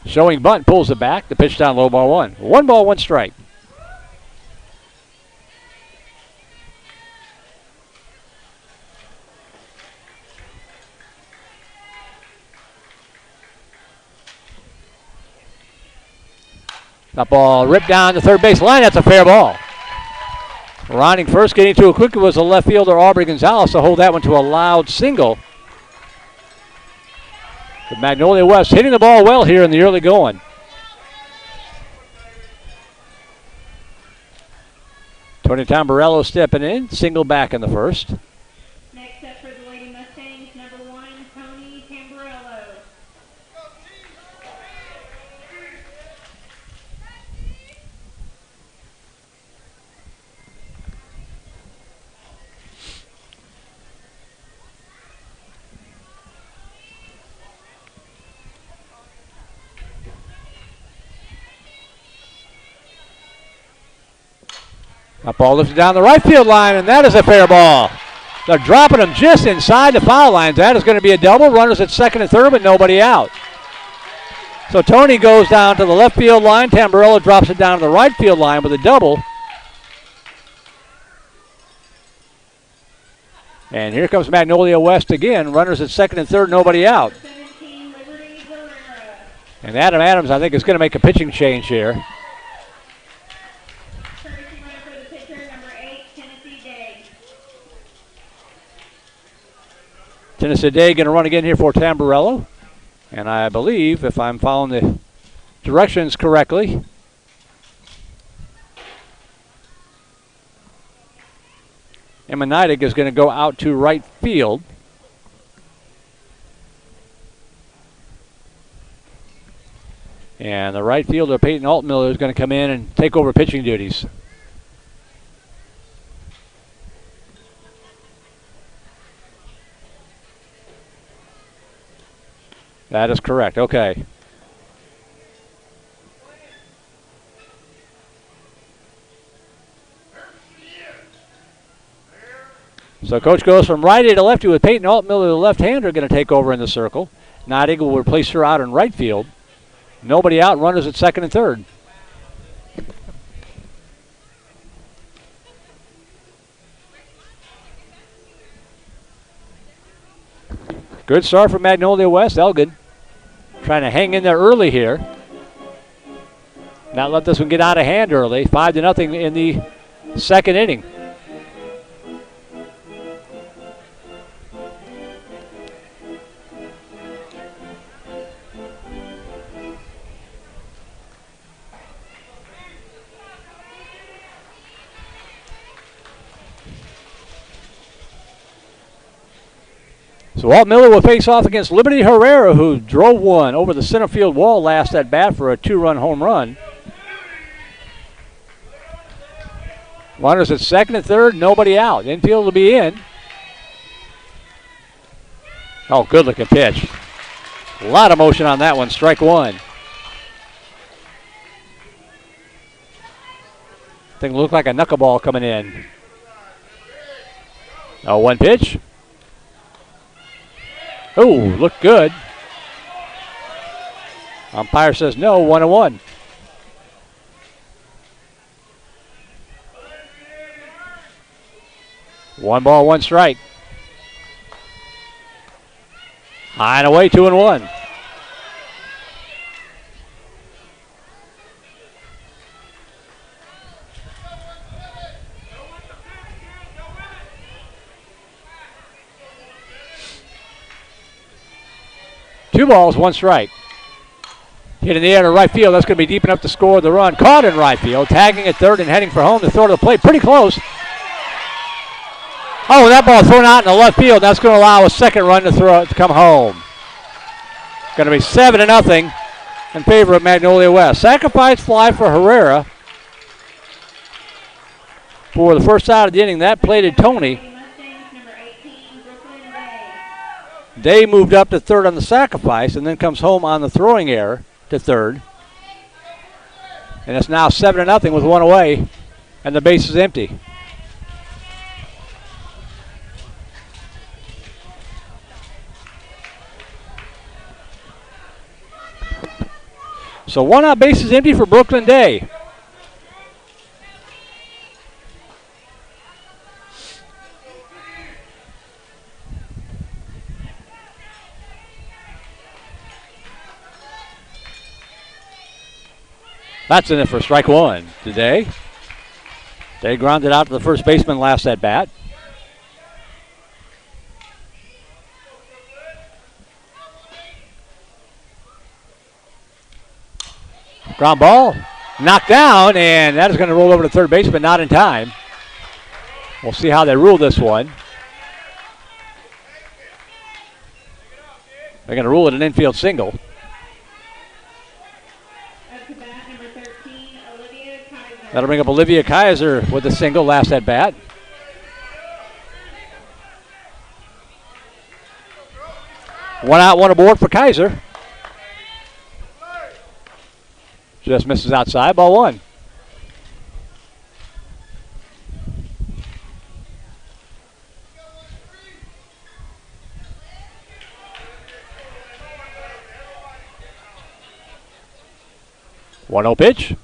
Showing bunt, pulls it back. The pitch down low, ball 1. 1 ball, 1 strike. That ball ripped down the third base line. That's a fair ball. Rounding first, getting to it quickly was the left fielder Aubrey Gonzalez to hold that one to a loud single. But Magnolia West hitting the ball well here in the early going. Tony Tamburello stepping in, single back in the first. Next up for the Lady Mustangs, number 1, Tony Tamburello. That ball lifted down the right field line, and that is a fair ball. They're dropping him just inside the foul line. That is going to be a double. Runners at second and third, but nobody out. So Tony goes down to the left field line. Tamburello drops it down to the right field line with a double. And here comes Magnolia West again. Runners at second and third, nobody out. And Adam Adams, I think, is going to make a pitching change here. Tennessee Day going to run again here for Tamburello. And I believe, if I'm following the directions correctly, Emma Neidig is going to go out to right field. And the right fielder, Peyton Altmiller, is going to come in and take over pitching duties. That is correct. Okay. So coach goes from righty to lefty with Peyton Altmiller, the left-hander, going to take over in the circle. Neidig will replace her out in right field. Nobody out, runners at second and third. Good start for Magnolia West. Elgin trying to hang in there early here. Not let this one get out of hand early. 5-0 in the second inning. So Walt Miller will face off against Liberty Herrera, who drove one over the center field wall last at bat for a 2-run home run. Runners at second and third, nobody out. Infield will be in. Oh, good looking pitch. A lot of motion on that one, strike one. Thing looked like a knuckleball coming in. Oh, one pitch. Oh, looked good. Umpire says no, 1-1. One ball, one strike. High and away, 2-1. Two balls, one strike. Hit in the air to right field. That's going to be deep enough to score the run. Caught in right field. Tagging at third and heading for home to throw to the plate. Pretty close. Oh, that ball thrown out in the left field. That's going to allow a second run to come home. Going to be 7-0 in favor of Magnolia West. Sacrifice fly for Herrera for the first out of the inning. That plated Tony. Day moved up to third on the sacrifice and then comes home on the throwing error to third. And it's now 7-0 with one away, and the base is empty. So one out, base is empty for Brooklyn Day. That's in it for strike one today. They grounded out to the first baseman last at bat. Ground ball, knocked down, and that is going to roll over to third base, but not in time. We'll see how they rule this one. They're going to rule it an infield single. That'll bring up Olivia Kaiser with a single last at bat. One out, one aboard for Kaiser. Just misses outside, ball one. 1-0 pitch.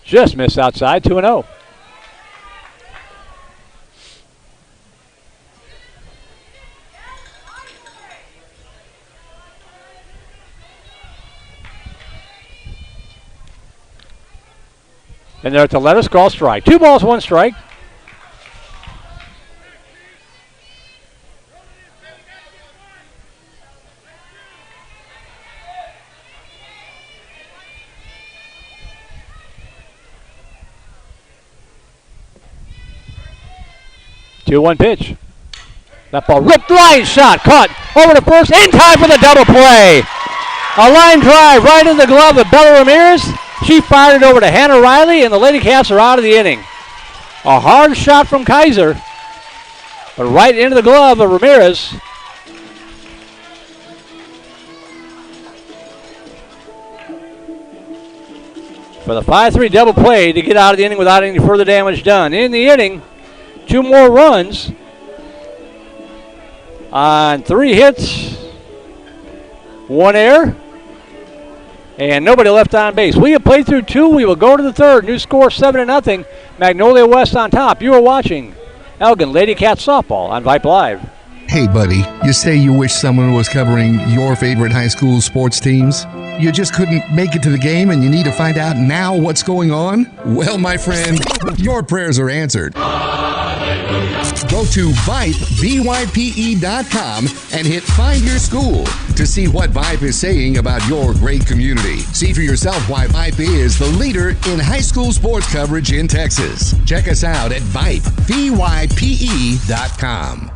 Just missed outside, 2-0. And they're at the let us call strike. 2 balls, 1 strike. Two-one pitch. That ball ripped line shot, caught over to first, in time for the double play. A line drive right in the glove of Bella Ramirez. She fired it over to Hannah Riley, and the Lady Cats are out of the inning. A hard shot from Kaiser, but right into the glove of Ramirez. For the 5-3 double play to get out of the inning without any further damage done. In the inning, 2 more runs on 3 hits, 1 error, and nobody left on base. We have played through 2. We will go to the 3rd. New score 7-0. Magnolia West on top. You are watching Elgin Lady Cats softball on Vype Live. Hey, buddy, you say you wish someone was covering your favorite high school sports teams? You just couldn't make it to the game and you need to find out now what's going on? Well, my friend, your prayers are answered. Go to Vype, VYPE.com and hit Find Your School to see what Vype is saying about your great community. See for yourself why Vype is the leader in high school sports coverage in Texas. Check us out at Vype, VYPE.com.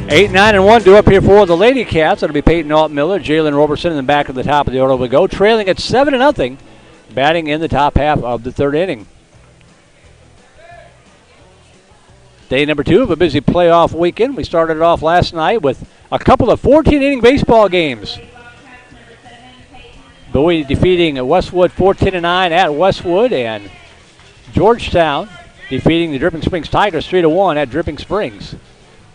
Eight, 9, and 1 due up here for the Lady Cats. It'll be Peyton Altmiller, Jalen Roberson in the back of the top of the order we go, trailing at 7-0, batting in the top half of the 3rd inning. Day number 2 of a busy playoff weekend. We started it off last night with a couple of 14-inning baseball games. Bowie defeating Westwood 14-9 at Westwood, and Georgetown defeating the Dripping Springs Tigers 3-1 at Dripping Springs.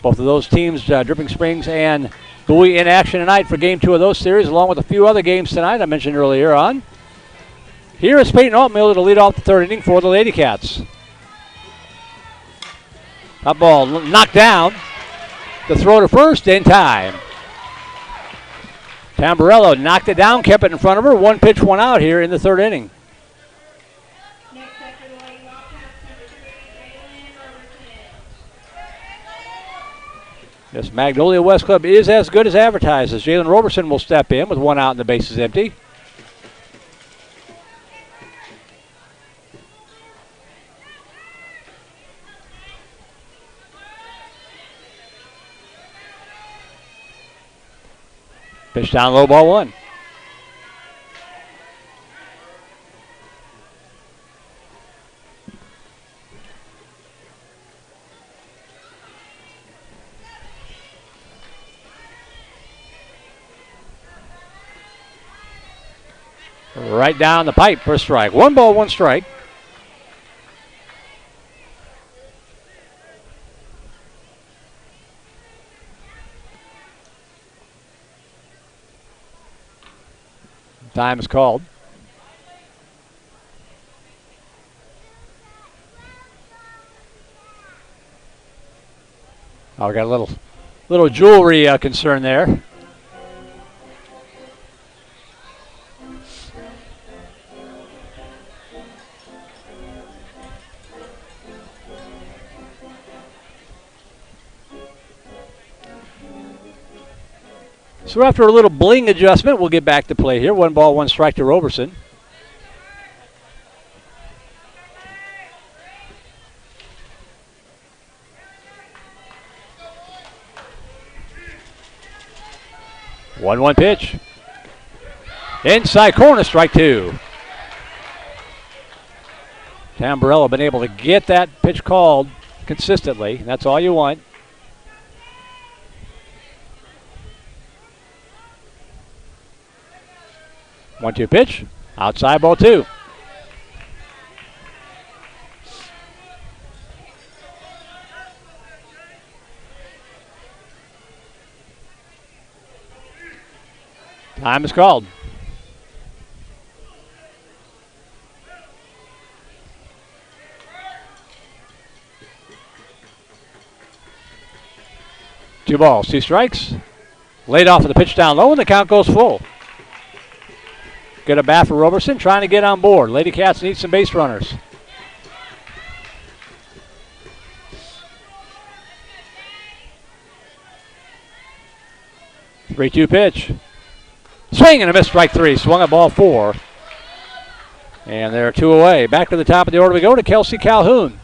Both of those teams, Dripping Springs and Bowie, in action tonight for Game 2 of those series, along with a few other games tonight I mentioned earlier on. Here is Peyton Altmiller to lead off the 3rd inning for the Lady Cats. That ball knocked down. The throw to first in time. Tamburello knocked it down, kept it in front of her. 1 pitch, 1 out here in the 3rd inning. This Magnolia West Club is as good as advertised, as Jalen Roberson will step in with 1 out and the bases empty. Pitch down low, ball 1. Right down the pipe for a strike. 1 ball, 1 strike. Time is called. Oh, we got a little jewelry concern there. So after a little bling adjustment, we'll get back to play here. 1 ball, 1 strike to Roberson. One pitch. Inside corner, strike 2. Tamburello been able to get that pitch called consistently. That's all you want. 1-2 pitch. Outside, ball 2. Time is called. Two balls, two strikes. Laid off of the pitch down low, and the count goes full. Good at bat for Roberson, trying to get on board. Lady Cats need some base runners. 3-2 pitch. Swing and a miss, strike three. Swung at ball four. And they're two away. Back to the top of the order we go to Kelsey Calhoun.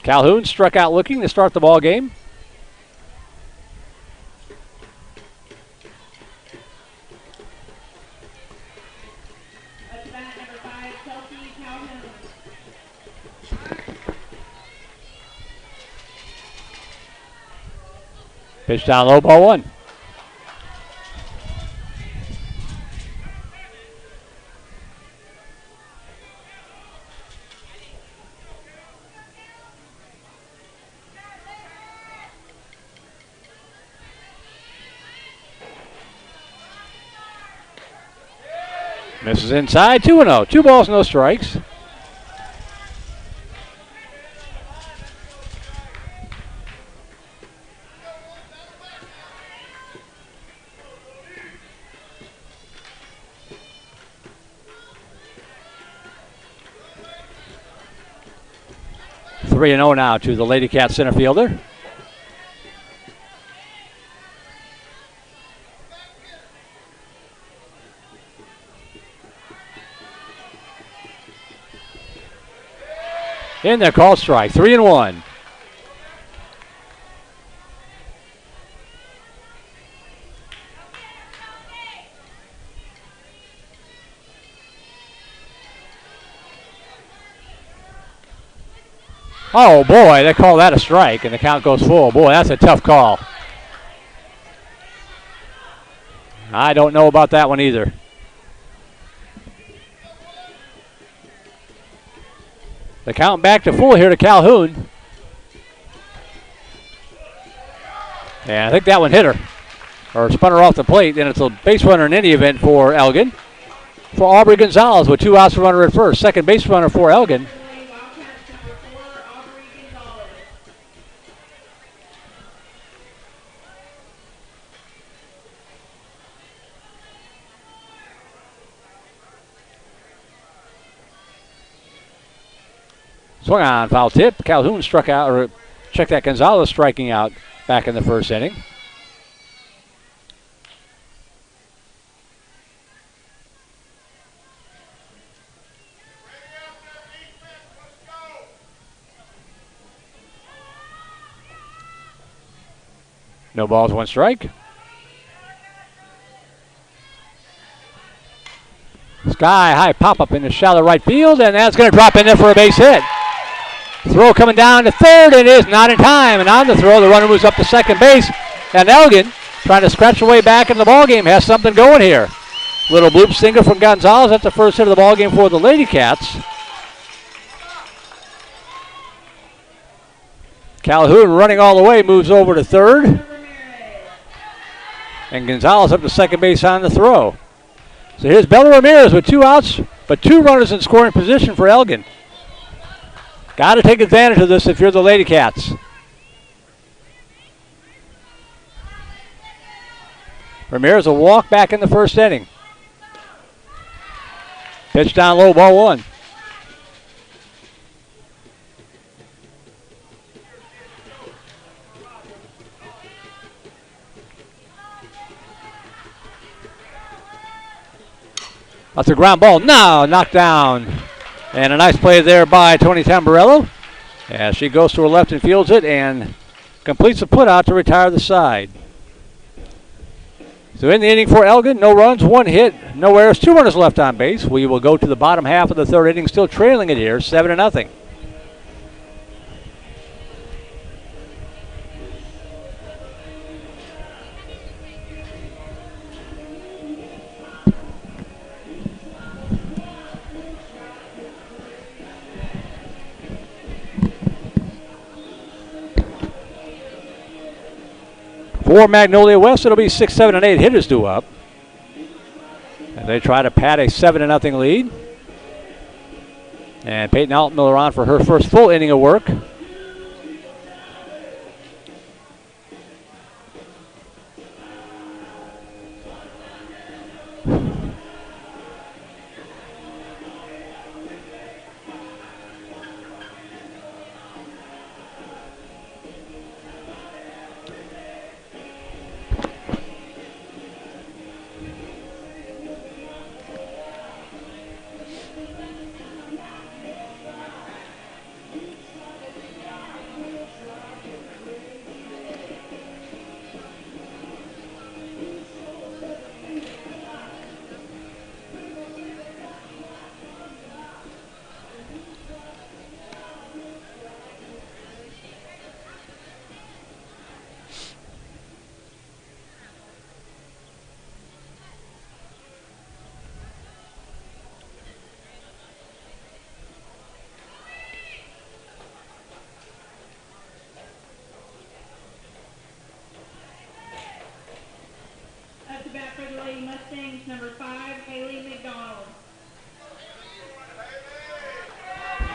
Calhoun struck out looking to start the ball game. Pitch down low, ball one. Misses inside, 2-0. 2 balls, no strikes. Three and 0 now to the Lady Cat center fielder. In there, called strike. 3-1. Oh boy, they call that a strike, and the count goes full. Boy, that's a tough call. I don't know about that one either. The count back to full here to Calhoun. And I think that one hit her, or spun her off the plate, and it's a base runner in any event for Elgin. For Aubrey Gonzalez with 2 outs, runner at first. Second base runner for Elgin. Swung on, foul tip. Calhoun struck out, or check that, Gonzalez striking out back in the first inning. No balls, 1 strike. Sky high pop up in the shallow right field, and that's going to drop in there for a base hit. Throw coming down to third, and it is not in time. And on the throw, the runner moves up to second base. And Elgin, trying to scratch away back in the ballgame, has something going here. Little bloop single from Gonzalez. That's the first hit of the ballgame for the Lady Cats. Calhoun running all the way, moves over to third. And Gonzalez up to second base on the throw. So here's Bella Ramirez with 2 outs, but 2 runners in scoring position for Elgin. Got to take advantage of this if you're the Lady Cats. Ramirez will walk back in the first inning. Pitch down low, ball 1. That's a ground ball. No, knocked down. And a nice play there by Tony Tamburello as she goes to her left and fields it and completes the put out to retire the side. So in the inning for Elgin, no runs, 1 hit, no errors, 2 runners left on base. We will go to the bottom half of the third inning, still trailing it here, 7-0. For Magnolia West, it'll be 6, 7, and 8 hitters due up. And they try to pad a 7-0 lead. And Peyton Altmiller on for her first full inning of work.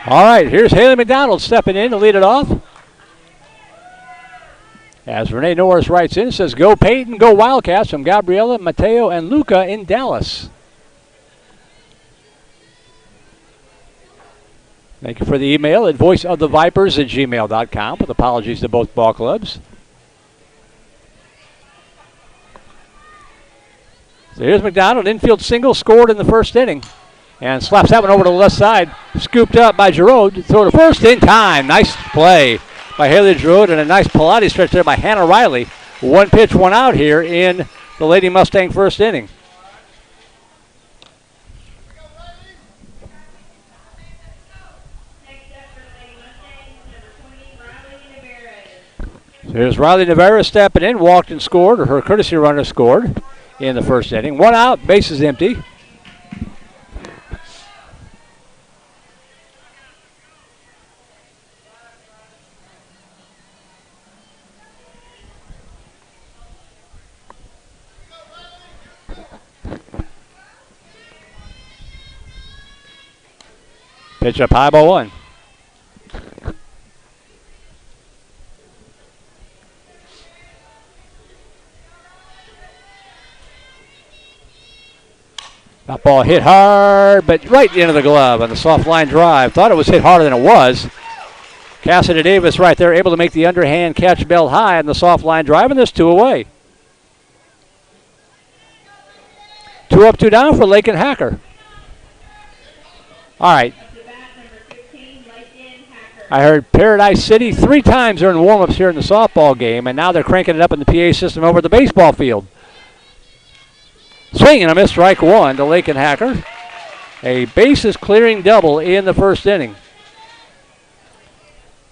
All right, here's Haley McDonald stepping in to lead it off. As Renee Norris writes in, says, "Go Peyton, go Wildcats," from Gabriella, Mateo, and Luca in Dallas. Thank you for the email at voiceofthevipers@gmail.com, with apologies to both ball clubs. So here's McDonald, infield single, scored in the first inning. And slaps that one over to the left side. Scooped up by Giroux to throw to first in time. Nice play by Haley Giroux, and a nice Pilates stretch there by Hannah Riley. One pitch, one out here in the Lady Mustang first inning. So here's Riley Navarez stepping in, walked and scored, or her courtesy runner scored in the first inning. One out, bases empty. Pitch up high, ball one. That ball hit hard, but right into the glove on the soft line drive. Thought it was hit harder than it was. Cassidy Davis right there, able to make the underhand catch belt high on the soft line drive, and there's two away. 2 up, 2 down for Lakin Hacker. All right. I heard Paradise City 3 times during warm-ups here in the softball game, and now they're cranking it up in the PA system over at the baseball field. Swing and a miss, strike one to Lakin Hacker. A bases-clearing double in the first inning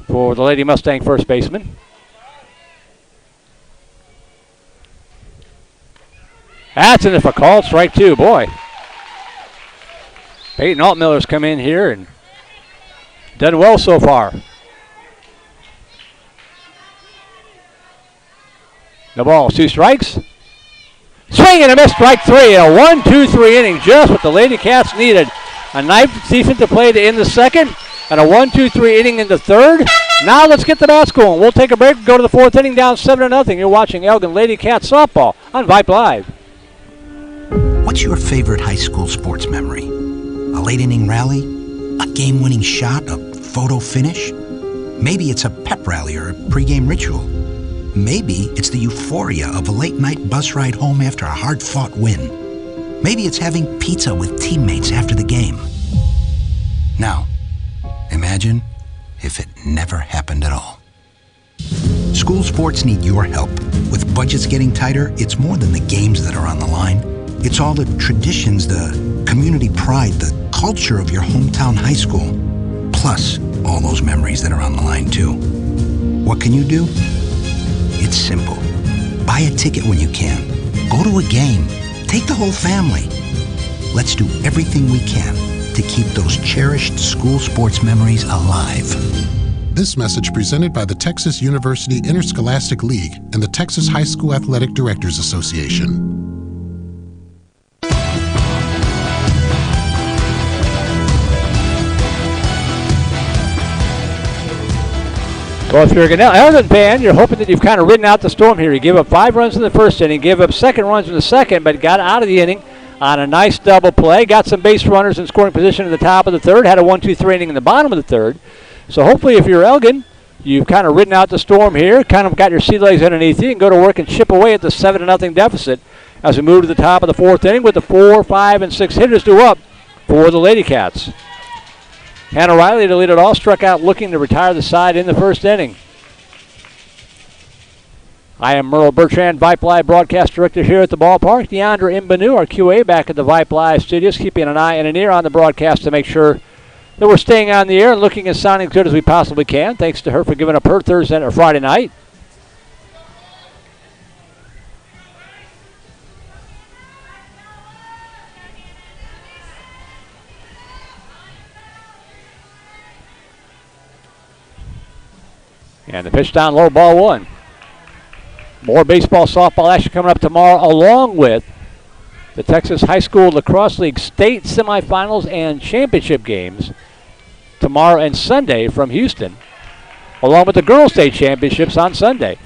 for the Lady Mustang first baseman. That's in for called strike two. Boy, Peyton Altmiller's come in here and done well so far. No balls, 2 strikes. Swing and a miss, strike 3. A 1-2-3 inning, just what the Lady Cats needed. A nice defensive play to end the second, and a 1-2-3 inning in the third. Now let's get the bats going. We'll take a break, go to the 4th inning, down 7-0. You're watching Elgin Lady Cats softball on Vype Live. What's your favorite high school sports memory? A late inning rally? A game-winning shot? A photo finish? Maybe it's a pep rally or a pregame ritual. Maybe it's the euphoria of a late-night bus ride home after a hard-fought win. Maybe it's having pizza with teammates after the game. Now, imagine if it never happened at all. School sports need your help. With budgets getting tighter, it's more than the games that are on the line. It's all the traditions, the community pride, the culture of your hometown high school, plus all those memories that are on the line too. What can you do? It's simple. Buy a ticket when you can. Go to a game. Take the whole family. Let's do everything we can to keep those cherished school sports memories alive. This message presented by the Texas University Interscholastic League and the Texas High School Athletic Directors Association. Well, if you're an Elgin fan, you're hoping that you've kind of ridden out the storm here. You give up 5 runs in the first inning, give up second runs in the second, but got out of the inning on a nice double play. Got some base runners in scoring position in the top of the third. Had a 1-2-3 inning in the bottom of the third. So hopefully if you're Elgin, you've kind of ridden out the storm here, kind of got your sea legs underneath you, and go to work and chip away at the 7-0 deficit as we move to the top of the fourth inning with the 4, 5, and 6 hitters due up for the Lady Cats. Hannah Riley to lead it all, struck out looking to retire the side in the first inning. I am Merle Bertrand, Vype Live broadcast director here at the ballpark. Deandra Imbanu, our QA, back at the Vype Live studios, keeping an eye and an ear on the broadcast to make sure that we're staying on the air and looking and sounding as good as we possibly can. Thanks to her for giving up her Thursday or Friday night. And the pitch down low, ball 1. More baseball, softball action coming up tomorrow, along with the Texas High School Lacrosse League state semifinals and championship games tomorrow and Sunday from Houston, along with the girls' state championships on Sunday.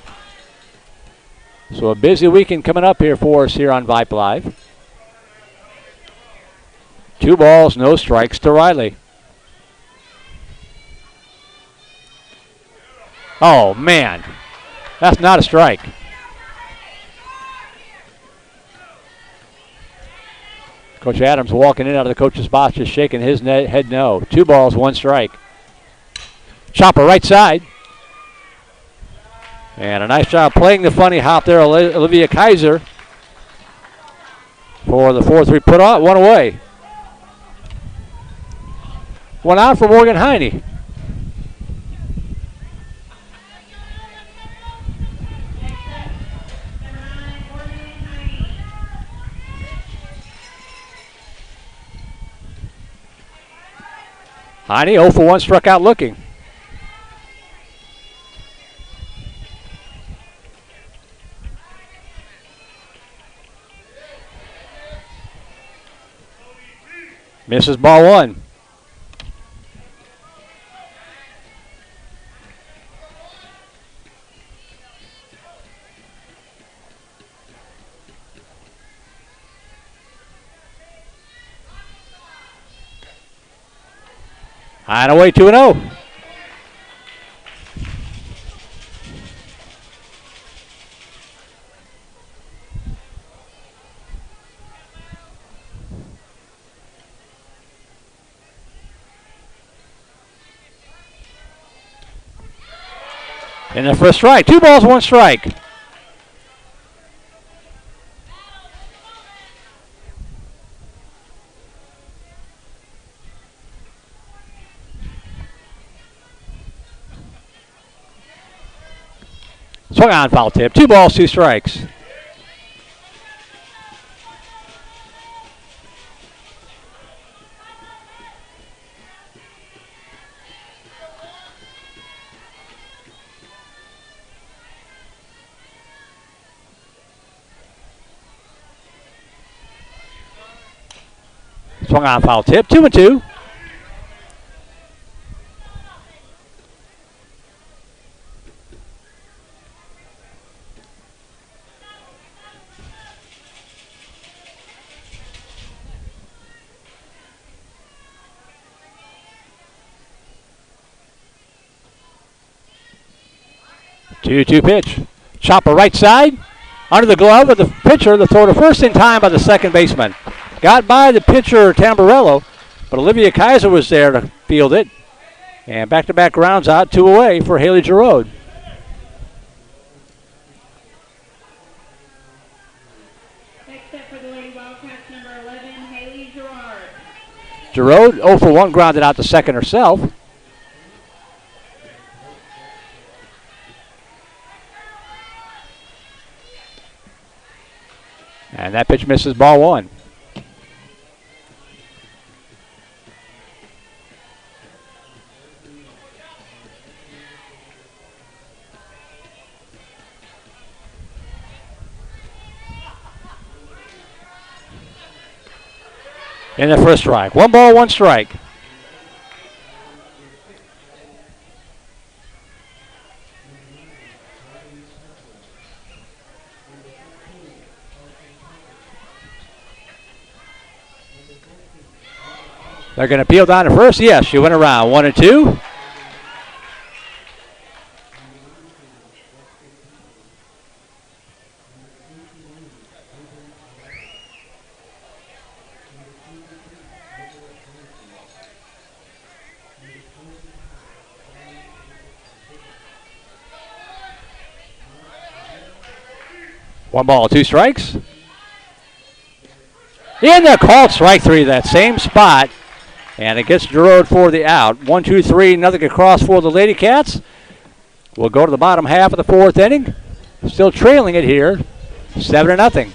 So a busy weekend coming up here for us here on Vype Live. 2 balls, no strikes to Riley. Oh, man. That's not a strike. Coach Adams walking in out of the coach's box, just shaking his head no. 2 balls, 1 strike. Chopper right side. And a nice job playing the funny hop there, Olivia Kaiser. For the 4-3 put out, 1 away. 1 out for Morgan Heine. Heine 0 for 1, struck out looking. Misses ball 1. High and away, 2-0. In the first strike, 2 balls, 1 strike. Swung on, foul tip. 2 balls, 2 strikes. Swung on, foul tip. 2-2. Two-two pitch. Chopper right side. Under the glove of the pitcher. The throw to first in time by the second baseman. Got by the pitcher, Tamburello, but Olivia Kaiser was there to field it. And back-to-back grounds out, 2 away for Haley Giroud. Next up for the Lady Wildcats, number 11, Haley Giroud. Giroud, 0 for 1, grounded out to second herself. And that pitch misses ball 1. in the first strike. 1 ball, 1 strike. They're going to peel down to first. Yes, she went around. 1 and 2. One ball, 2 strikes. In the called strike 3, that same spot. And it gets Gerard for the out. 1, 2, 3, nothing across for the Lady Cats. We'll go to the bottom half of the 4th inning. Still trailing it here, 7-0.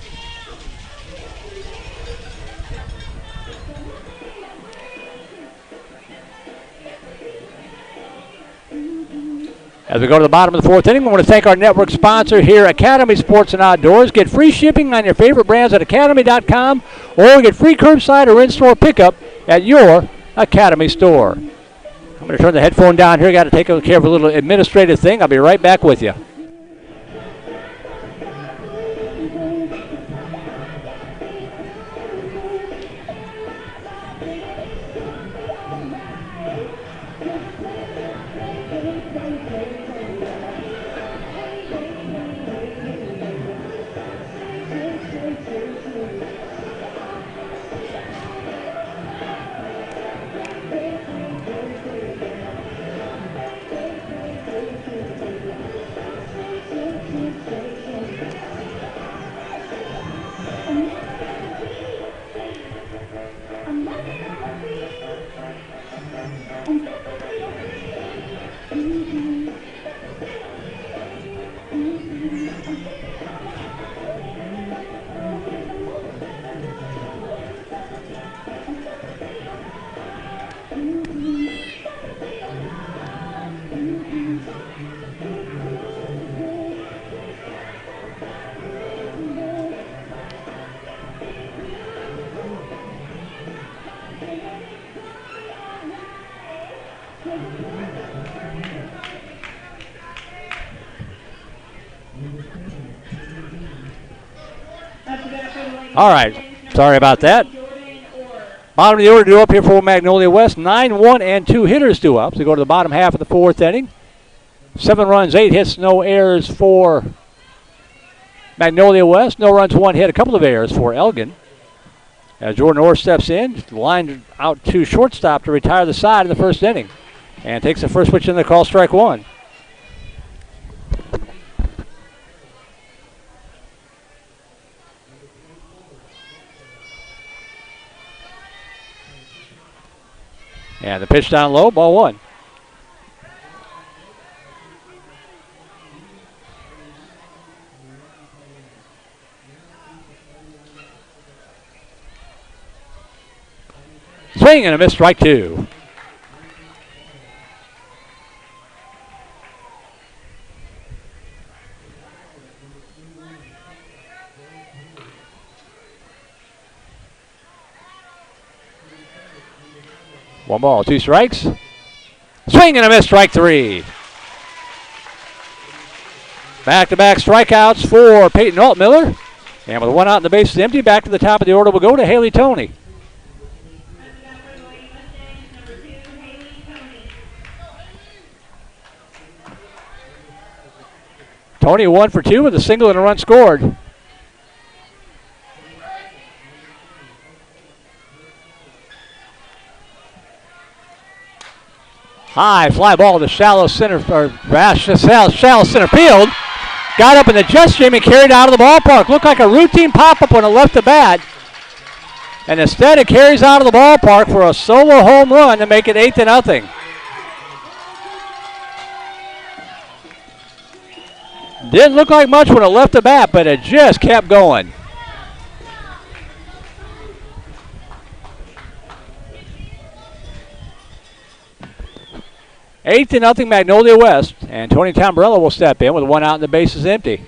As we go to the bottom of the 4th inning, we want to thank our network sponsor here, Academy Sports and Outdoors. Get free shipping on your favorite brands at academy.com or get free curbside or in-store pickup at your Academy store. I'm going to turn the headphone down here. Got to take care of a little administrative thing. I'll be right back with you. All right, sorry about that. Bottom of the order due up here for Magnolia West. 9, 1, and 2 hitters due up. So we go to the bottom half of the 4th inning. 7 runs, 8 hits, no errors for Magnolia West. No runs, 1 hit, a couple of errors for Elgin. As Jordan Orr steps in, lined out to shortstop to retire the side in the 1st inning. And takes the first pitch in the call, strike 1. And the pitch down low, ball 1. Swing and a miss, strike 2. One ball, 2 strikes. Swing and a miss, strike 3. Back-to-back strikeouts for Peyton Altmiller. And with 1 out and the bases empty, back to the top of the order will go to Haley Toney. Toney 1 for 2 with a single and a run scored. High fly ball to shallow center field. Got up in the jet stream and carried out of the ballpark. Looked like a routine pop-up when it left the bat. And instead it carries out of the ballpark for a solo home run to make it 8-0. Didn't look like much when it left the bat, but it just kept going. Eight to nothing Magnolia West, and Tony Tamburello will step in with 1 out and the bases empty.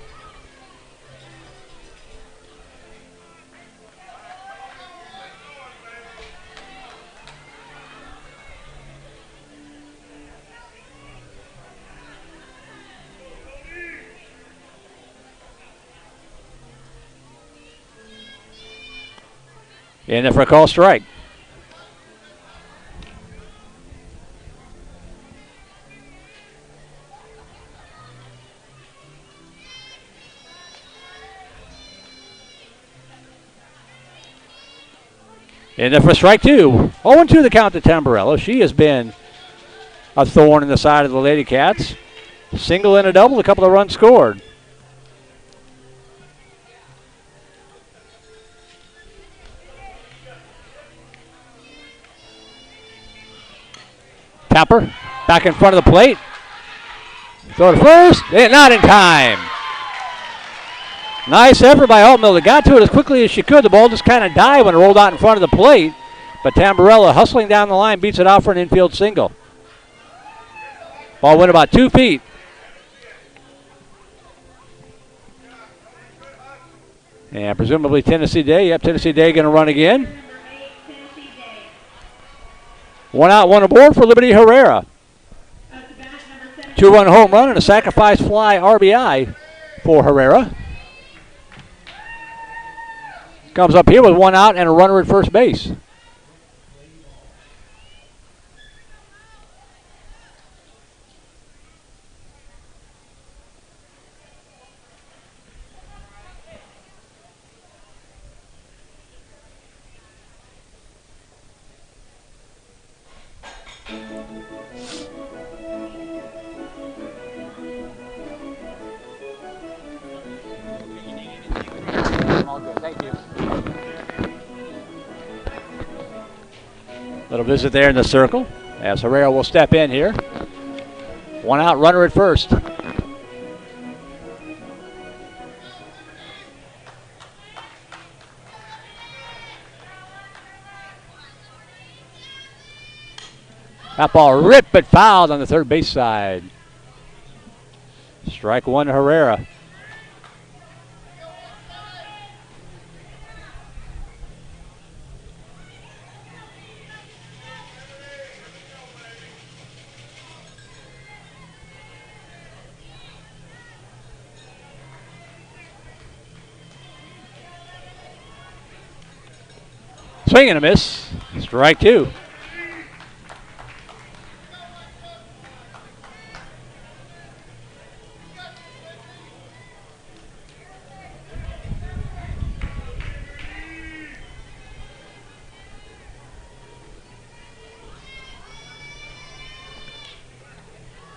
In there for a call strike. In there for strike 2. 0-2 the count to Tamburello. She has been a thorn in the side of the Lady Cats. Single and a double, a couple of runs scored. Tapper back in front of the plate. Throw to first, not in time. Nice effort by Altmiller. Got to it as quickly as she could. The ball just kind of died when it rolled out in front of the plate. But Tamburello hustling down the line beats it out for an infield single. Ball went about 2 feet. And presumably Tennessee Day. Yep, Tennessee Day going to run again. 1 out, 1 aboard for Liberty Herrera. 2-run home run and a sacrifice fly RBI for Herrera. Comes up here with 1 out and a runner at first base. Little visit there in the circle as Herrera will step in here. 1 out, runner at first. That ball ripped but fouled on the third base side. Strike 1 to Herrera. Swing and a miss. Strike 2.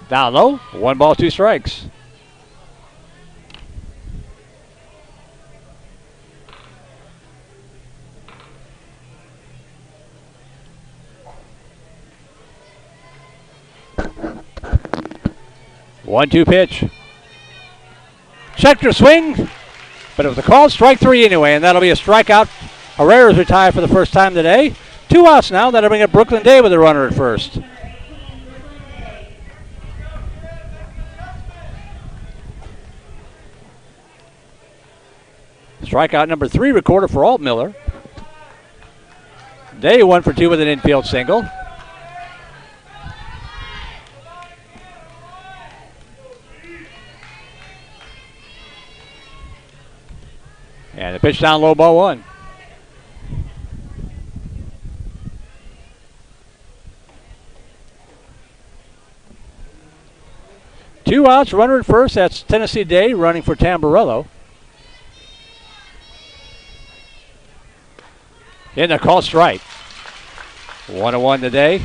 Down low. 1 ball, 2 strikes. One-two pitch. Schechter swing, but it was a called strike 3 anyway, and that'll be a strikeout. Herrera's retired for the first time today. 2 outs now. That'll bring up Brooklyn Day with a runner at first. Strikeout number 3 recorded for Altmiller. Day 1 for 2 with an infield single. And the pitch down low, ball 1. Two outs, runner at first. That's Tennessee Day running for Tamburello. In the call strike. 1-1 today.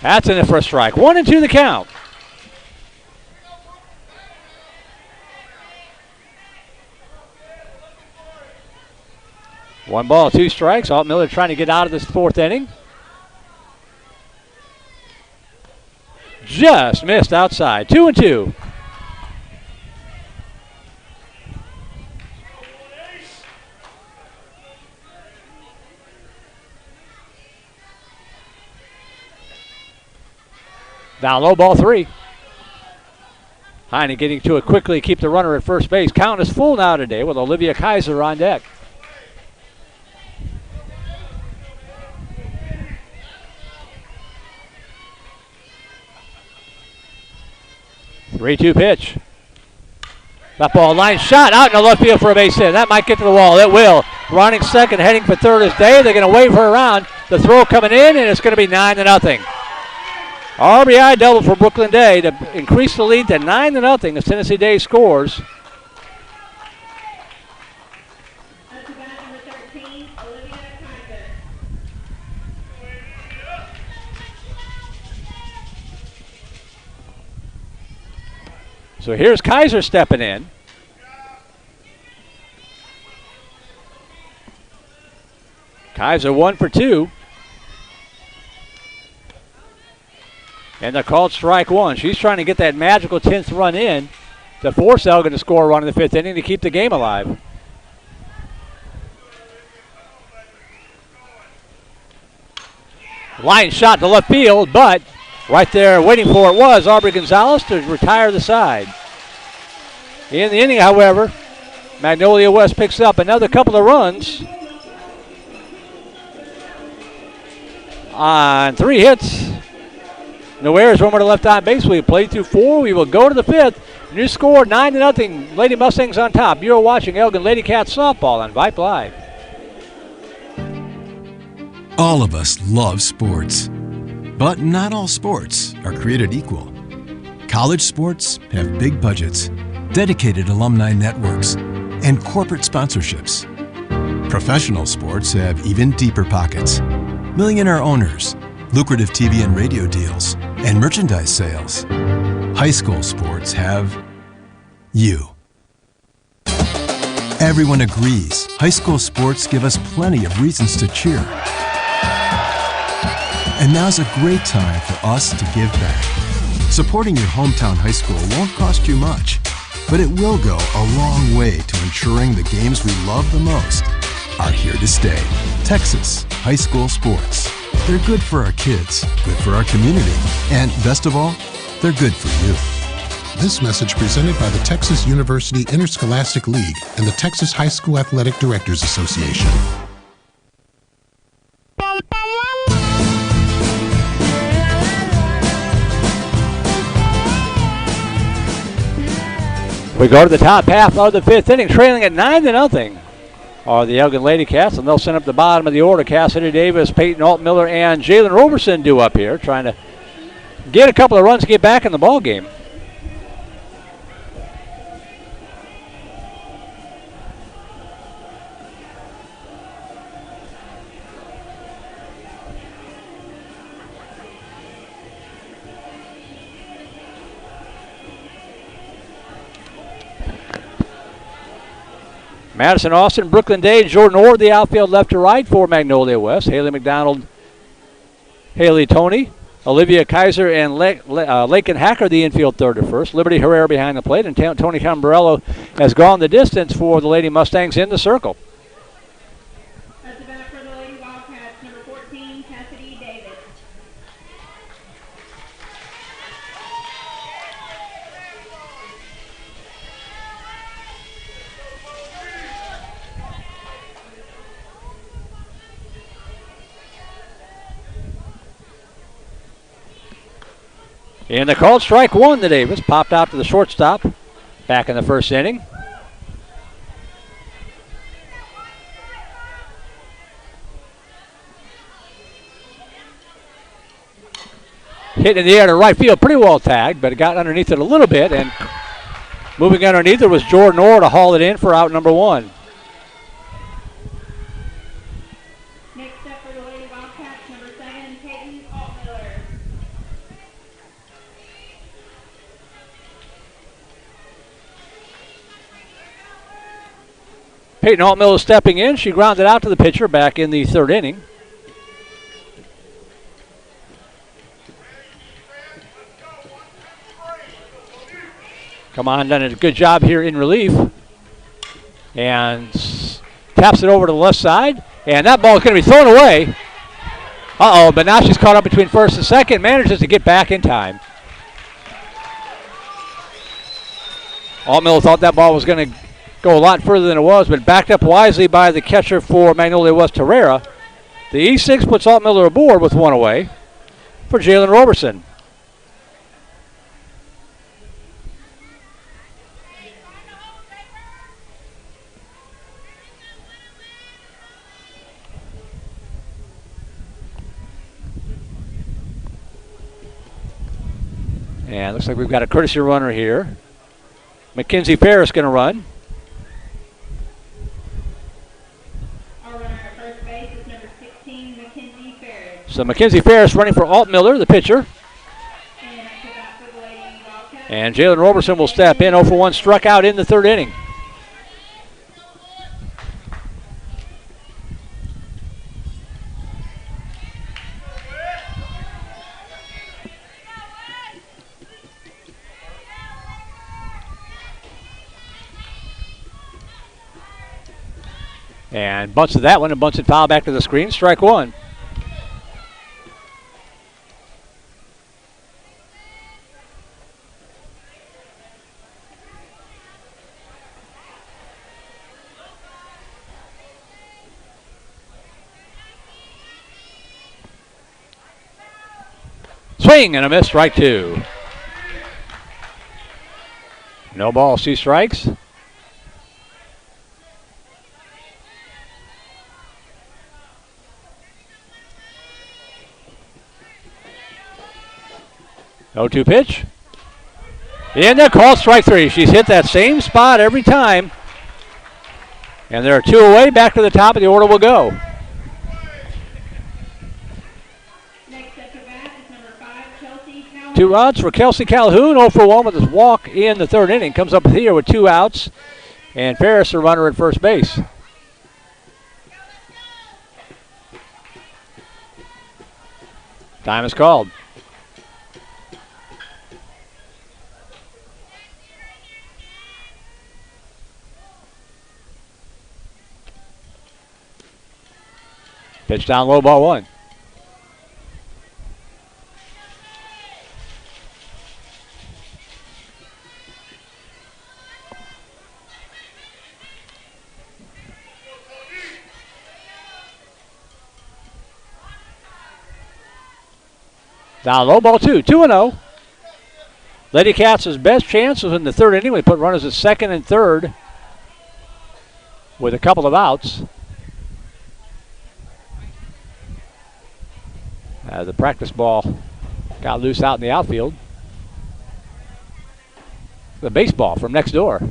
That's in it for a strike. 1-2 the count. One ball, 2 strikes. Altmiller trying to get out of this 4th inning. Just missed outside. 2-2. Down low, ball 3. Heine getting to it quickly, keep the runner at first base. Count is full now today with Olivia Kaiser on deck. 3-2 pitch. That ball line shot out in the left field for a base hit. That might get to the wall. It will. Running second, heading for third is Day. They're going to wave her around. The throw coming in, and it's going to be 9-0. RBI double for Brooklyn Day to increase the lead to 9-0 as Tennessee Day scores. So here's Kaiser stepping in. Kaiser 1 for 2. And they're called strike one. She's trying to get that magical 10th run in to force Elgin to score a run in the 5th inning to keep the game alive. Line shot to left field, but right there waiting for it was Aubrey Gonzalez to retire the side. In the inning, however, Magnolia West picks up another couple of runs on 3 hits. No errors, one more to left on base. We played through 4. We will go to the 5th. New score 9-0. Lady Mustangs on top. You're watching Elgin Lady Cats softball on Vype Live. All of us love sports, but not all sports are created equal. College sports have big budgets, dedicated alumni networks, and corporate sponsorships. Professional sports have even deeper pockets, millionaire owners, lucrative TV and radio deals, and merchandise sales. High school sports have you. Everyone agrees high school sports give us plenty of reasons to cheer. And now's a great time for us to give back. Supporting your hometown high school won't cost you much, but it will go a long way to ensuring the games we love the most are here to stay. Texas high school sports. They're good for our kids, good for our community, and best of all, they're good for you. This message presented by the Texas University Interscholastic League and the Texas High School Athletic Directors Association. We go to the top half of the 5th inning, trailing at 9-0. Are the Elgin Lady Cats, and they'll send up the bottom of the order. Cassidy Davis, Peyton Altmiller, and Jalen Roberson due up here, trying to get a couple of runs to get back in the ball game. Madison Austin, Brooklyn Day, Jordan Orr, the outfield left to right for Magnolia West. Haley McDonald, Haley Tony, Olivia Kaiser, and Lakin Hacker, the infield third to first. Liberty Herrera behind the plate, and Tony Cambarello has gone the distance for the Lady Mustangs in the circle. That's the back for the Lady Wildcats, number 14, Cassidy Davis. And the called strike one to Davis. Popped out to the shortstop back in the 1st inning. Hit in the air to right field. Pretty well tagged, but it got underneath it a little bit. And moving underneath it was Jordan Orr to haul it in for out number 1. Next up for the Lady Wildcats, number 7, Peyton Altmiller. Peyton Altmiller stepping in. She grounded out to the pitcher back in the 3rd inning. Come on, done a good job here in relief. And taps it over to the left side. And that ball is going to be thrown away. Uh-oh, but now she's caught up between 1st and 2nd. Manages to get back in time. Altmiller thought that ball was going to go a lot further than it was, but backed up wisely by the catcher for Magnolia West, Herrera. The E6 puts Altmiller aboard with 1 away for Jalen Roberson. And looks like we've got a courtesy runner here. Mackenzie Ferris going to run. Our runner at first base is number 16, Mackenzie Ferris. So Mackenzie Ferris running for Alt Miller, the pitcher. And up to bat for the Lady Wildcats. And Jalen Roberson will step in. 0 for 1, struck out in the third inning. And bunts to that one and bunts it foul back to the screen. Strike one. Swing and a miss. Strike two. No balls, 2 strikes. No 2 pitch. In there, called strike 3. She's hit that same spot every time. And there are 2 away. Back to the top of the order will go. Next up to bat is number 5, Kelsey Calhoun. 2 outs for Kelsey Calhoun. 0 for 1 with his walk in the third inning. Comes up here with 2 outs. And Ferris, the runner at first base. Time is called. Pitch down low, ball 1. Down low, ball 2. 2-0. Lady Cats' best chance was in the third inning. We put runners at second and third with a couple of outs. The practice ball got loose out in the outfield. The baseball from next door.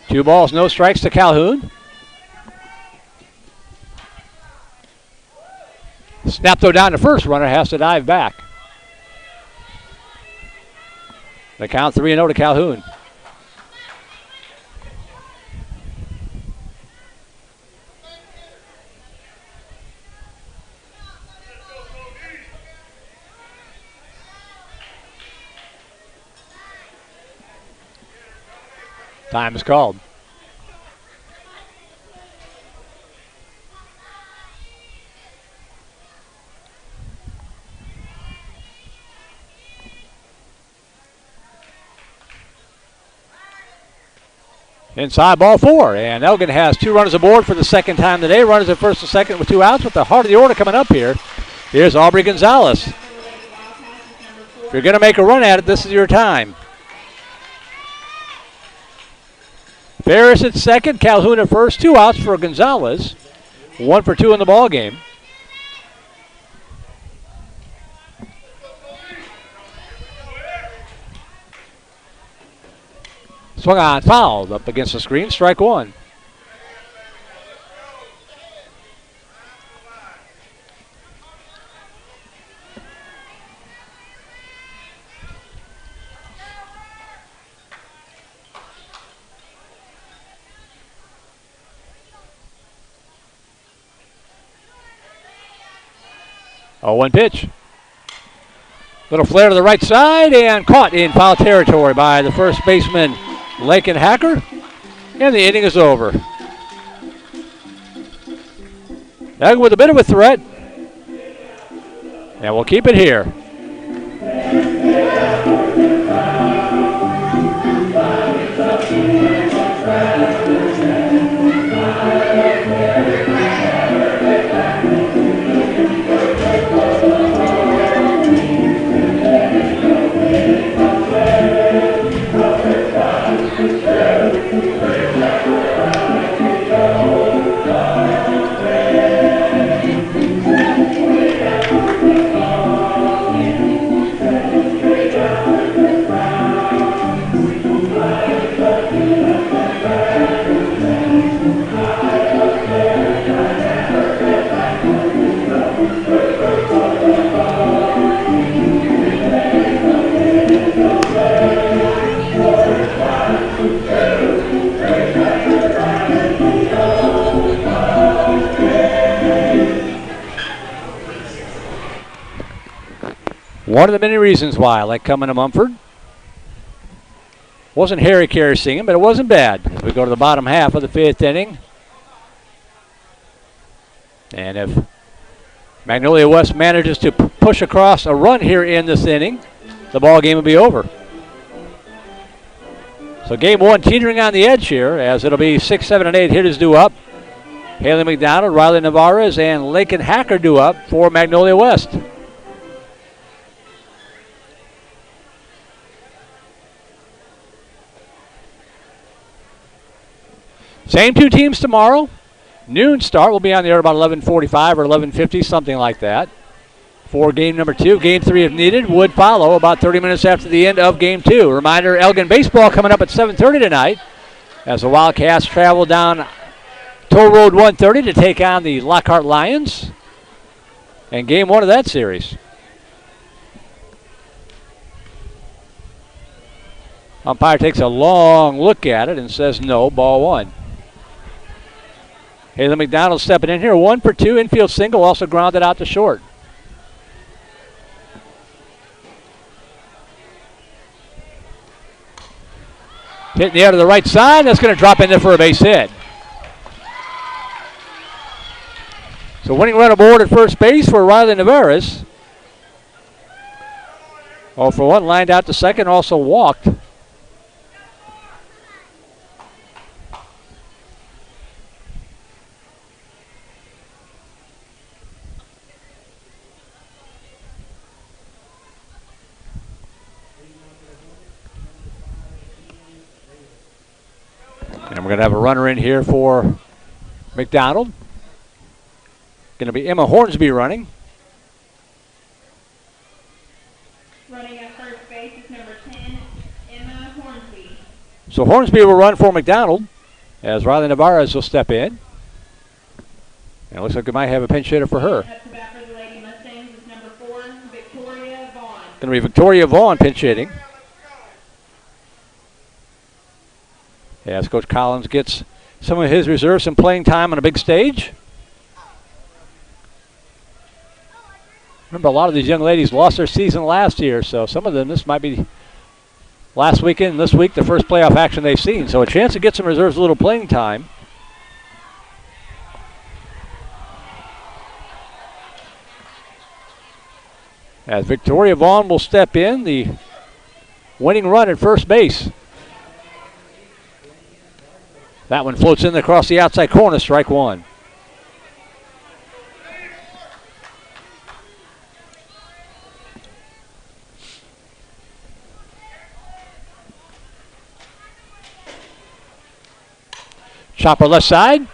Two balls, no strikes to Calhoun. Snap throw down to first. Runner has to dive back. The count 3-0 to Calhoun. Time is called. Inside ball 4, and Elgin has 2 runners aboard for the second time today. Runners at first and second with 2 outs. With the heart of the order coming up here, here's Aubrey Gonzalez. If you're going to make a run at it, this is your time. Ferris at second, Calhoun at first. 2 outs for Gonzalez. 1 for 2 in the ball game. Swung on, fouled up against the screen. Strike 1. Oh, 1 pitch. Little flare to the right side and caught in foul territory by the first baseman, Lakin Hacker. And the inning is over. Elgin with a bit of a threat. And we'll keep it here. One of the many reasons why I like coming to Mumford. Wasn't Harry Carey singing, but it wasn't bad. As we go to the bottom half of the 5th inning. And if Magnolia West manages to push across a run here in this inning, the ball game will be over. So game 1 teetering on the edge here, as it'll be 6, 7, and 8 hitters due up. Haley McDonald, Riley Navarez, and Lakin Hacker due up for Magnolia West. Same 2 teams tomorrow. Noon start. Will be on the air about 11:45 or 11:50, something like that, for game number 2. Game 3, if needed, would follow about 30 minutes after the end of game 2. Reminder, Elgin baseball coming up at 7:30 tonight as the Wildcats travel down Toll Road 130 to take on the Lockhart Lions. And game 1 of that series. Umpire takes a long look at it and says no, ball 1. Haley McDonald stepping in here, 1 for 2, infield single, also grounded out to short. Hitting the air to the right side, that's going to drop in there for a base hit. So winning run aboard at first base for Riley Navarez. 0 for 1, lined out to second, also walked. And we're going to have a runner in here for McDonald. Going to be Emma Hornsby running. Running at first base is number 10, Emma Hornsby. So Hornsby will run for McDonald as Riley Navarez will step in. And it looks like we might have a pinch hitter for her. Up to bat for the Lady Mustangs is number 4, Victoria Vaughn. Going to be Victoria Vaughn pinch hitting. As Coach Collins gets some of his reserves some playing time on a big stage. Remember, a lot of these young ladies lost their season last year, so some of them, this might be last weekend, this week, the first playoff action they've seen. So a chance to get some reserves, a little playing time. As Victoria Vaughn will step in, the winning run at first base. That one floats in across the outside corner, strike 1. Chopper left side.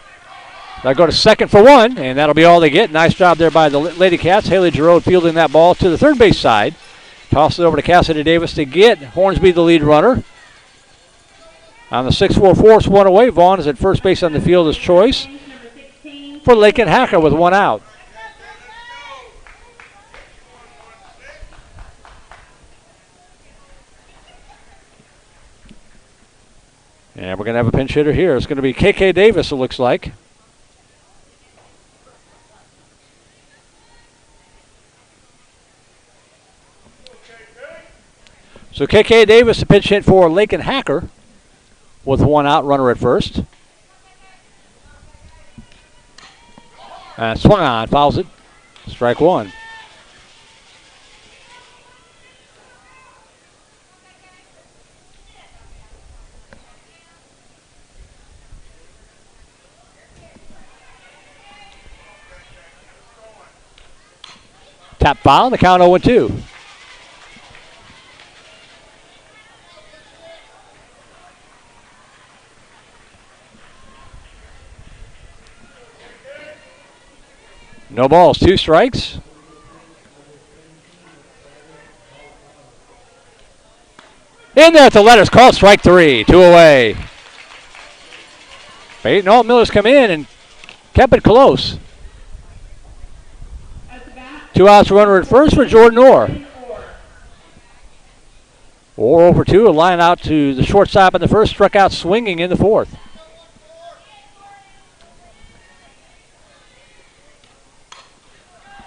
They'll go to second for 1, and that'll be all they get. Nice job there by the Lady Cats. Haley Giroux fielding that ball to the third base side. Toss it over to Cassidy Davis to get Hornsby the lead runner. On the 6-4 force, 1 away. Vaughn is at first base on the fielder's choice for Lakin Hacker with 1 out. And we're going to have a pinch hitter here. It's going to be KK Davis, it looks like. So KK Davis, a pinch hit for Lakin Hacker with 1 out, runner at first. And swung on, fouls it. Strike 1. Tap foul, the count 0-2. No balls, 2 strikes. In there at the letters, called strike 3, 2 away. Peyton Alt Miller's come in and kept it close. 2 outs, runner at first for Jordan Orr. Orr over 2, a line out to the shortstop in the first, struck out swinging in the 4th.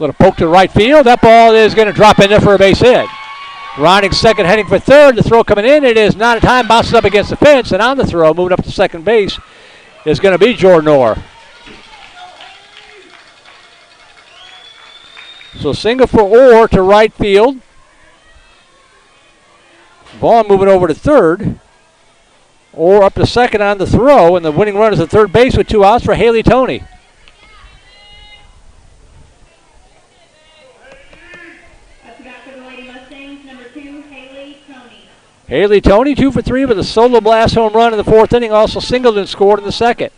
Little poke to right field. That ball is going to drop in there for a base hit. Rounding second, heading for third. The throw coming in. It is not a time. Bounces up against the fence. And on the throw, moving up to second base, is going to be Jordan Orr. So single for Orr to right field. Vaughn moving over to third. Orr up to second on the throw. And the winning run is at third base with 2 outs for Haley Toney. Haley Toney, 2 for 3 with a solo blast home run in the 4th inning. Also singled and scored in the 2nd.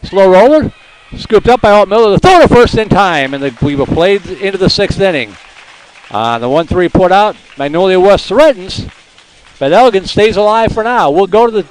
Slow roller, scooped up by Alt Miller. The throw to first in time, and we were played into the 6th inning. The 1-3 put out. Magnolia West threatens, but Elgin stays alive for now. We'll go to the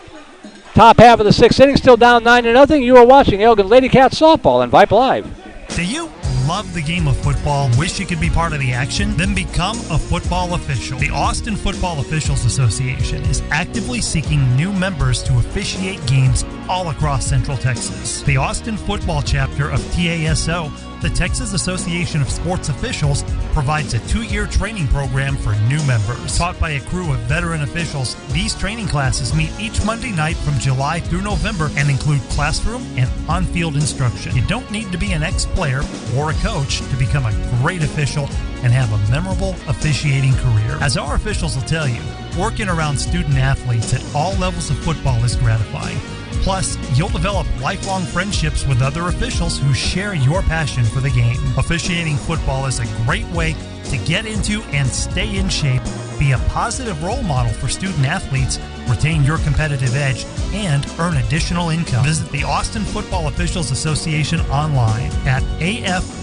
top half of the 6th inning, still down 9-0. You are watching Elgin Lady Cats softball on Vype Live. Do you love the game of football? Wish you could be part of the action? Then become a football official. The Austin Football Officials Association is actively seeking new members to officiate games all across Central Texas. The Austin Football Chapter of TASO, the Texas Association of Sports Officials, provides a 2-year training program for new members. Taught by a crew of veteran officials, these training classes meet each Monday night from July through November and include classroom and on-field instruction. You don't need to be an ex-player or a coach to become a great official and have a memorable officiating career. As our officials will tell you, working around student athletes at all levels of football is gratifying. Plus, you'll develop lifelong friendships with other officials who share your passion for the game. Officiating football is a great way to get into and stay in shape, be a positive role model for student athletes, retain your competitive edge, and earn additional income. Visit the Austin Football Officials Association online at afoa.ws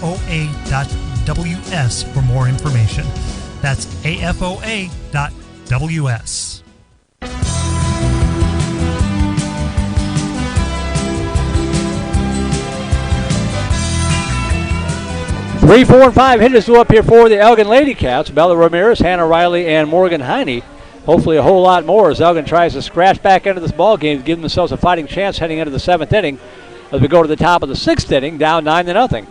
for more information. That's afoa.ws. 3, 4, and 5 hitters go up here for the Elgin Lady Cats. Bella Ramirez, Hannah Riley, and Morgan Heine. Hopefully a whole lot more as Elgin tries to scratch back into this ball game to give themselves a fighting chance heading into the 7th inning as we go to the top of the 6th inning, down 9-0.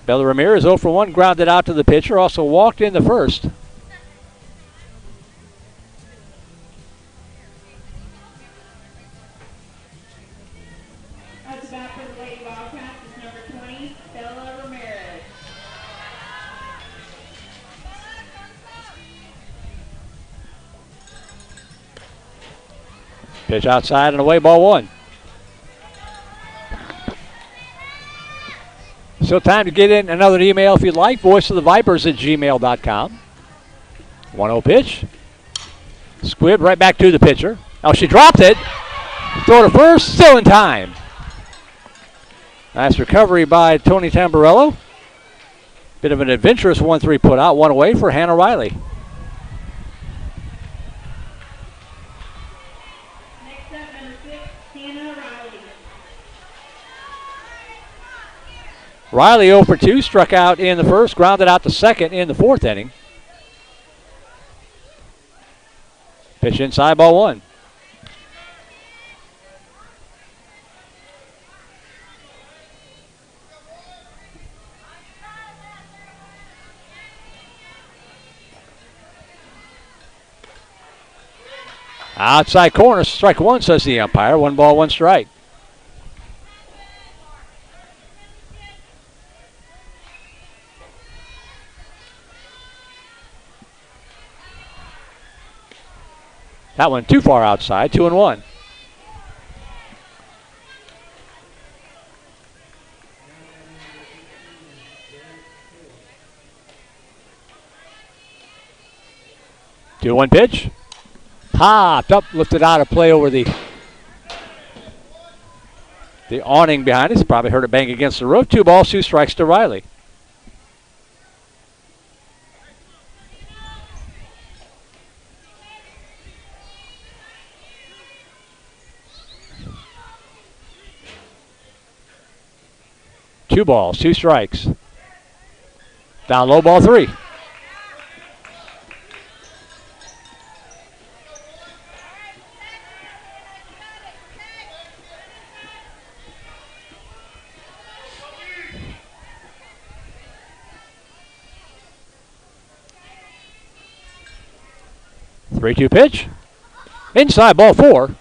Bella Ramirez 0 for 1, grounded out to the pitcher, also walked in the first. Pitch outside and away, ball 1. Still time to get in another email if you'd like. voiceofthevipers@gmail.com. 1-0 pitch. Squib right back to the pitcher. Oh, she dropped it. Throw to first, still in time. Nice recovery by Tony Tamburello. Bit of an adventurous 1-3 put out. 1 away for Hannah Riley. Riley 0 for 2, struck out in the first, grounded out to second in the 4th inning. Pitch inside, ball 1. Outside corner, strike 1, says the umpire. 1 ball, 1 strike. That one too far outside, 2-1. Two one pitch. Popped up, lifted out of play over the awning behind us. Probably heard it bang against the roof. 2 balls, 2 strikes to Riley. Two balls, 2 strikes. Down low, ball 3. 3-2 pitch. Inside, ball 4.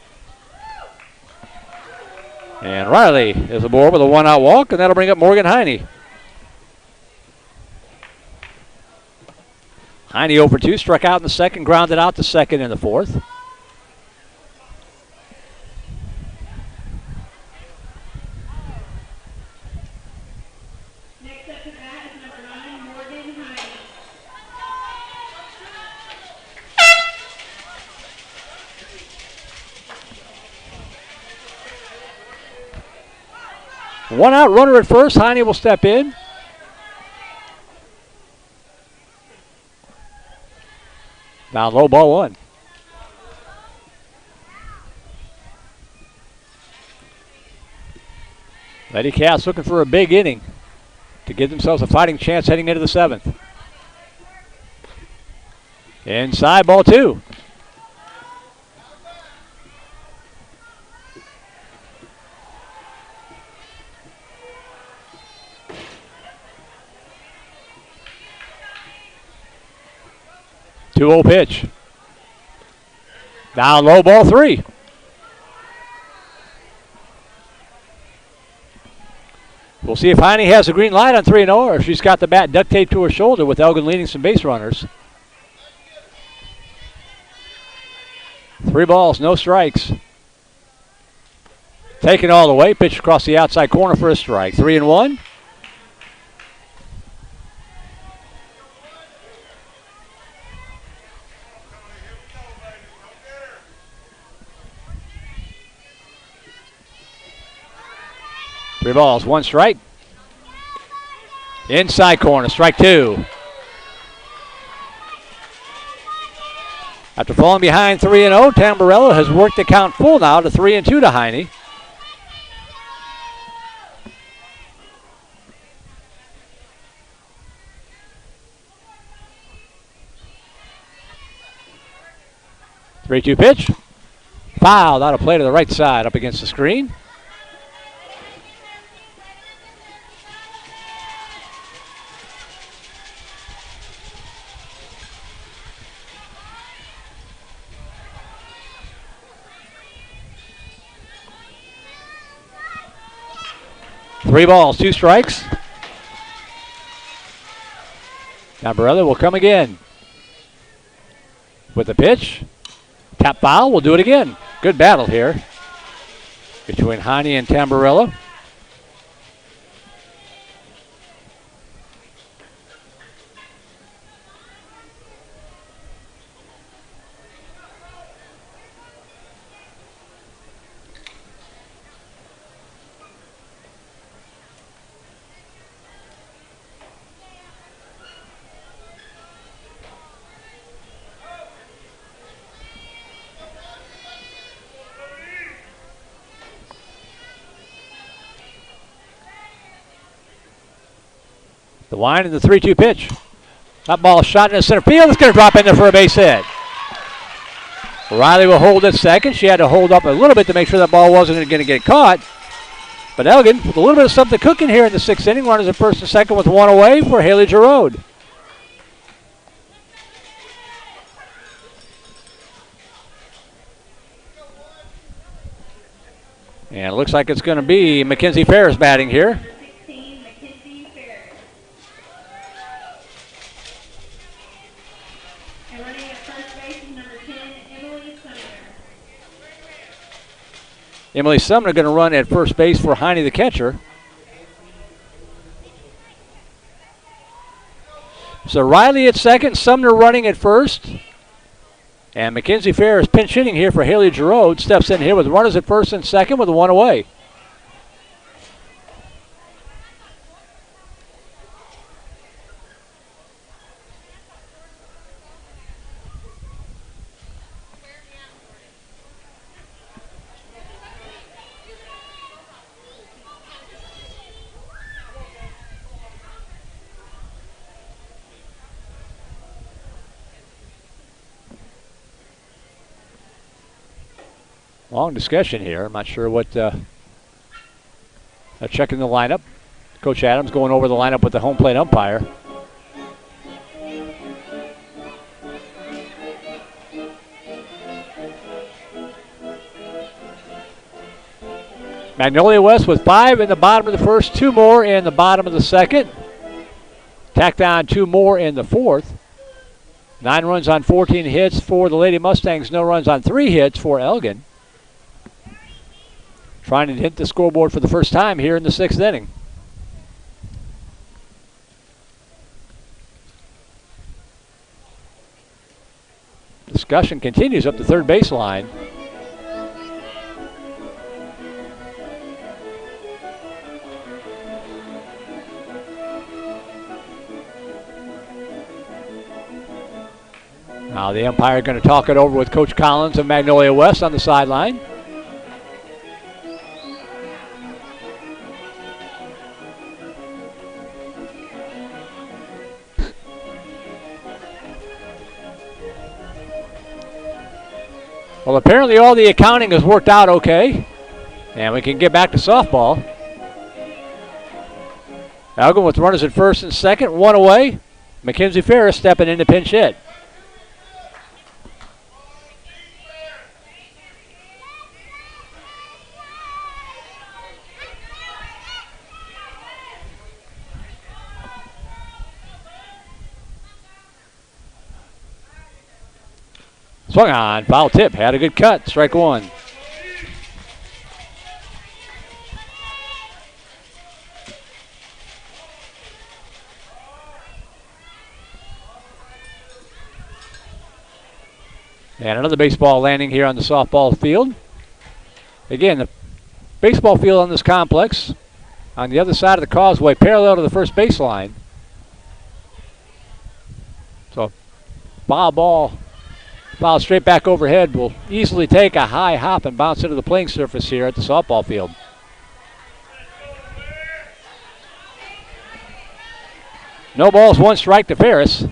And Riley is aboard with a 1-out walk, and that'll bring up Morgan Heine. Heine 0 for 2, struck out in the second, grounded out to second in the fourth. Next up to bat is number 9, Morgan Heine. One out, runner at first. Heine will step in. Down low, ball 1. Lady Cats looking for a big inning to give themselves a fighting chance heading into the 7th. Inside, ball 2. Two-0 pitch. Down low, ball 3. We'll see if Heine has a green light on 3-0 or if she's got the bat duct taped to her shoulder with Elgin leading some base runners. 3 balls, no strikes. Taken all the way, pitch across the outside corner for a strike. 3-1. Three balls, 1 strike. Inside corner, strike 2. After falling behind 3-0, Tamburello has worked the count full now to 3-2 to Heine. Three-two pitch. Fouled out of play to the right side up against the screen. Three balls, 2 strikes. Now Barella will come again. With the pitch. Tap foul, we'll do it again. Good battle here between Heine and Tamburello. The line and the 3-2 pitch. That ball shot into center field. It's going to drop in there for a base hit. Riley will hold at second. She had to hold up a little bit to make sure that ball wasn't going to get caught. But Elgin, with a little bit of something cooking here in the 6th inning, runners at first and second with 1 away for Haley Giroud. And it looks like it's going to be Mackenzie Ferris batting here. Emily Sumner going to run at first base for Heine, the catcher. So Riley at second, Sumner running at first. And Mackenzie Ferris pinch hitting here for Haley Giroud. Steps in here with runners at first and second with 1 away. Long discussion here. I'm not sure what. Checking the lineup. Coach Adams going over the lineup with the home plate umpire. Magnolia West with 5 in the bottom of the first, 2 more in the bottom of the second. Tacked on 2 more in the fourth. 9 runs on 14 hits for the Lady Mustangs. No runs on 3 hits for Elgin. Trying to hit the scoreboard for the first time here in the 6th inning. Discussion continues up the third baseline. Now the umpire going to talk it over with Coach Collins of Magnolia West on the sideline. Well, apparently all the accounting has worked out okay, and we can get back to softball. Elgin with runners at first and second, 1 away. Mackenzie Ferris stepping in to pinch hit. Swung on, foul tip, had a good cut, strike 1. And another baseball landing here on the softball field. Again, the baseball field on this complex on the other side of the causeway, parallel to the first baseline. So, foul ball. Foul straight back overhead will easily take a high hop and bounce into the playing surface here at the softball field. No balls, 1 strike to Ferris.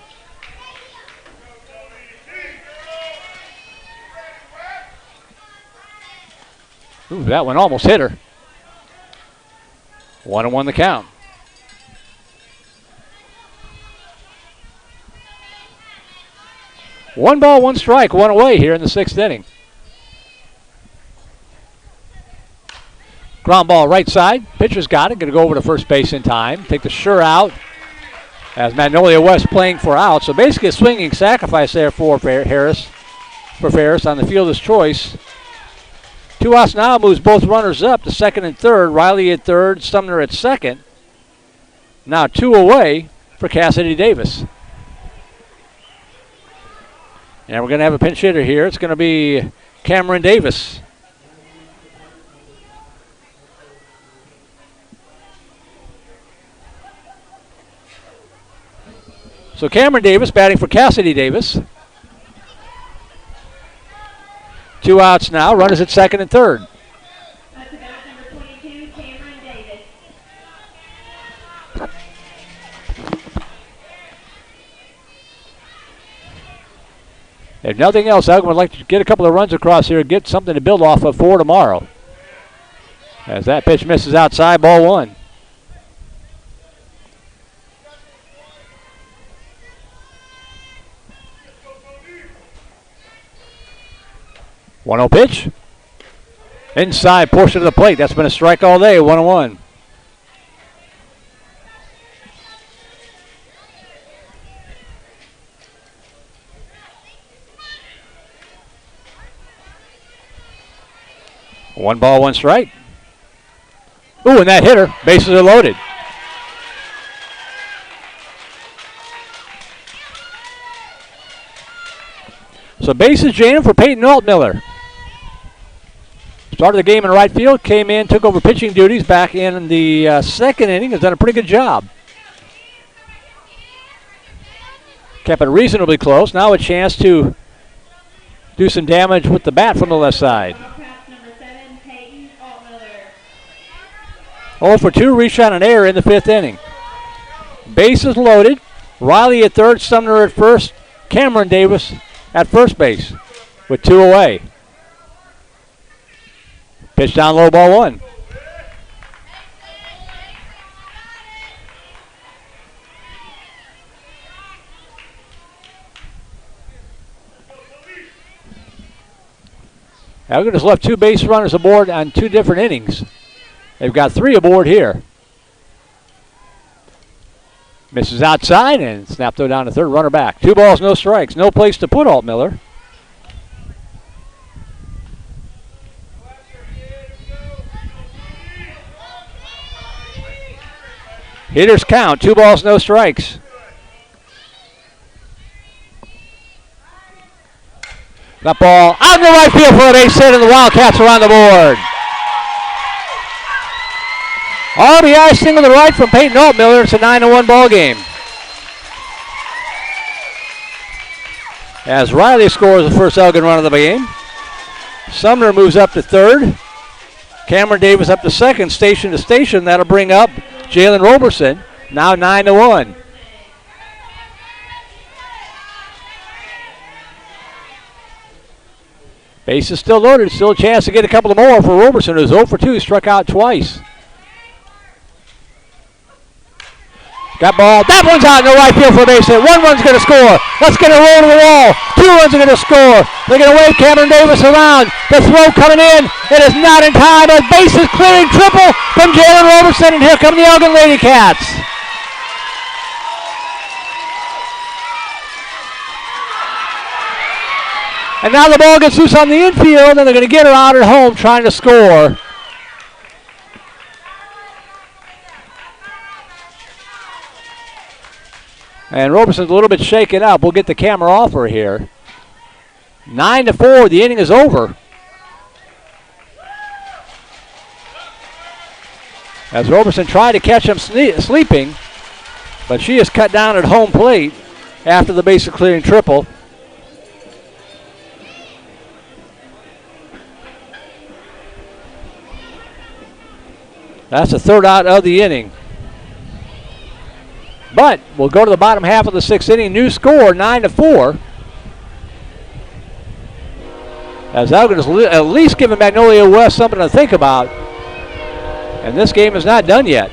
Ooh, that one almost hit her. 1-1 the count. One ball, 1 strike, 1 away here in the 6th inning. Ground ball right side. Pitcher's got it. Going to go over to first base in time. Take the sure out as Magnolia West playing for out. So basically a swinging sacrifice there for Ferris on the fielder's choice. 2 outs now, moves both runners up to second and third. Riley at third, Sumner at second. Now 2 away for Cassidy Davis. And we're going to have a pinch hitter here. It's going to be Cameron Davis. So Cameron Davis batting for Cassidy Davis. 2 outs now. Runners at second and third. That's about number 22, Cameron Davis. If nothing else, Elgin would like to get a couple of runs across here and get something to build off of for tomorrow. As that pitch misses outside, ball 1. One-0 pitch. Inside portion of the plate. That's been a strike all day, 1-1. One ball, 1 strike. Ooh, and that hit her. Bases are loaded. So bases jammed for Peyton Altmiller. Started the game in right field, came in, took over pitching duties back in the second inning, has done a pretty good job. Kept it reasonably close. Now a chance to do some damage with the bat from the left side. 0 for 2, reached on an error in the 5th inning. Bases loaded. Riley at third, Sumner at first, Cameron Davis at first base with 2 away. Pitch down low, ball 1. Elgin has left 2 base runners aboard on 2 different innings. They've got 3 aboard here. Misses outside and snap throw down to third. Runner back. 2 balls, no strikes. No place to put Alt Miller. Hitters count. 2 balls, no strikes. That ball out in the right field for a base hit, and the Wildcats are on the board. RBI single to the right from Peyton Altmiller. It's a 9-1 ball game. As Riley scores the first Elgin run of the game. Sumner moves up to third. Cameron Davis up to second, station to station. That'll bring up Jalen Roberson. Now 9-1. Base is still loaded. Still a chance to get a couple of more for Roberson, who's 0 for 2, struck out twice. Got ball. That one's out in the right field for a base hit. 1 run's going to score. Let's get a roll to the wall. 2 runs are going to score. They're going to wave Cameron Davis around. The throw coming in. It is not in time. A base is clearing. Triple from Jalen Roberson, and here come the Elgin Lady Cats. And now the ball gets loose on the infield, and they're going to get her out at home trying to score. And Roberson's a little bit shaken up. We'll get the camera off her here. 9-4, the inning is over. As Roberson tried to catch him sleeping, but she is cut down at home plate after the base clearing triple. That's the third out of the inning. But we'll go to the bottom half of the 6th inning. New score, 9-4. As Elgin is at least giving Magnolia West something to think about. And this game is not done yet.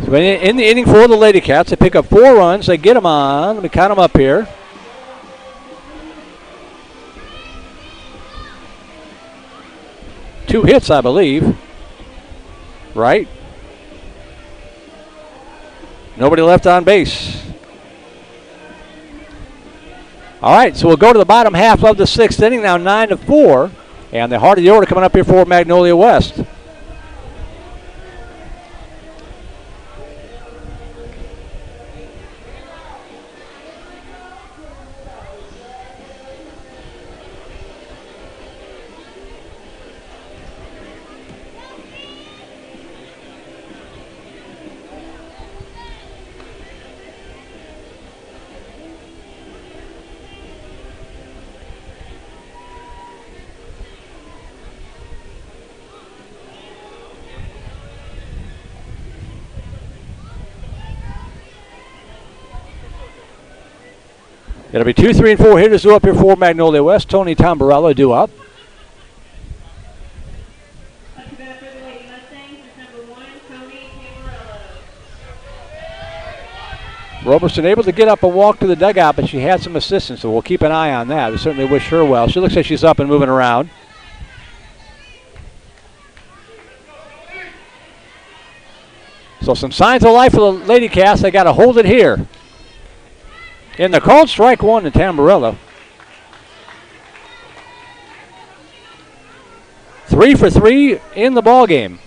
So in the inning for the Lady Cats, they pick up 4 runs. They get them on. Let me count them up here. Two hits, I believe. Right? Nobody left on base. All right, so we'll go to the bottom half of the 6th inning now, 9-4. And the heart of the order coming up here for Magnolia West. It'll be 2, 3, and 4 hitters due up here for Magnolia West. Tony Tamburello due up. Roberson able to get up and walk to the dugout, but she had some assistance, so we'll keep an eye on that. We certainly wish her well. She looks like she's up and moving around. So some signs of life for the Lady Cats. They got to hold it here. In the called strike 1 to Tamburello. 3 for 3 in the ball game.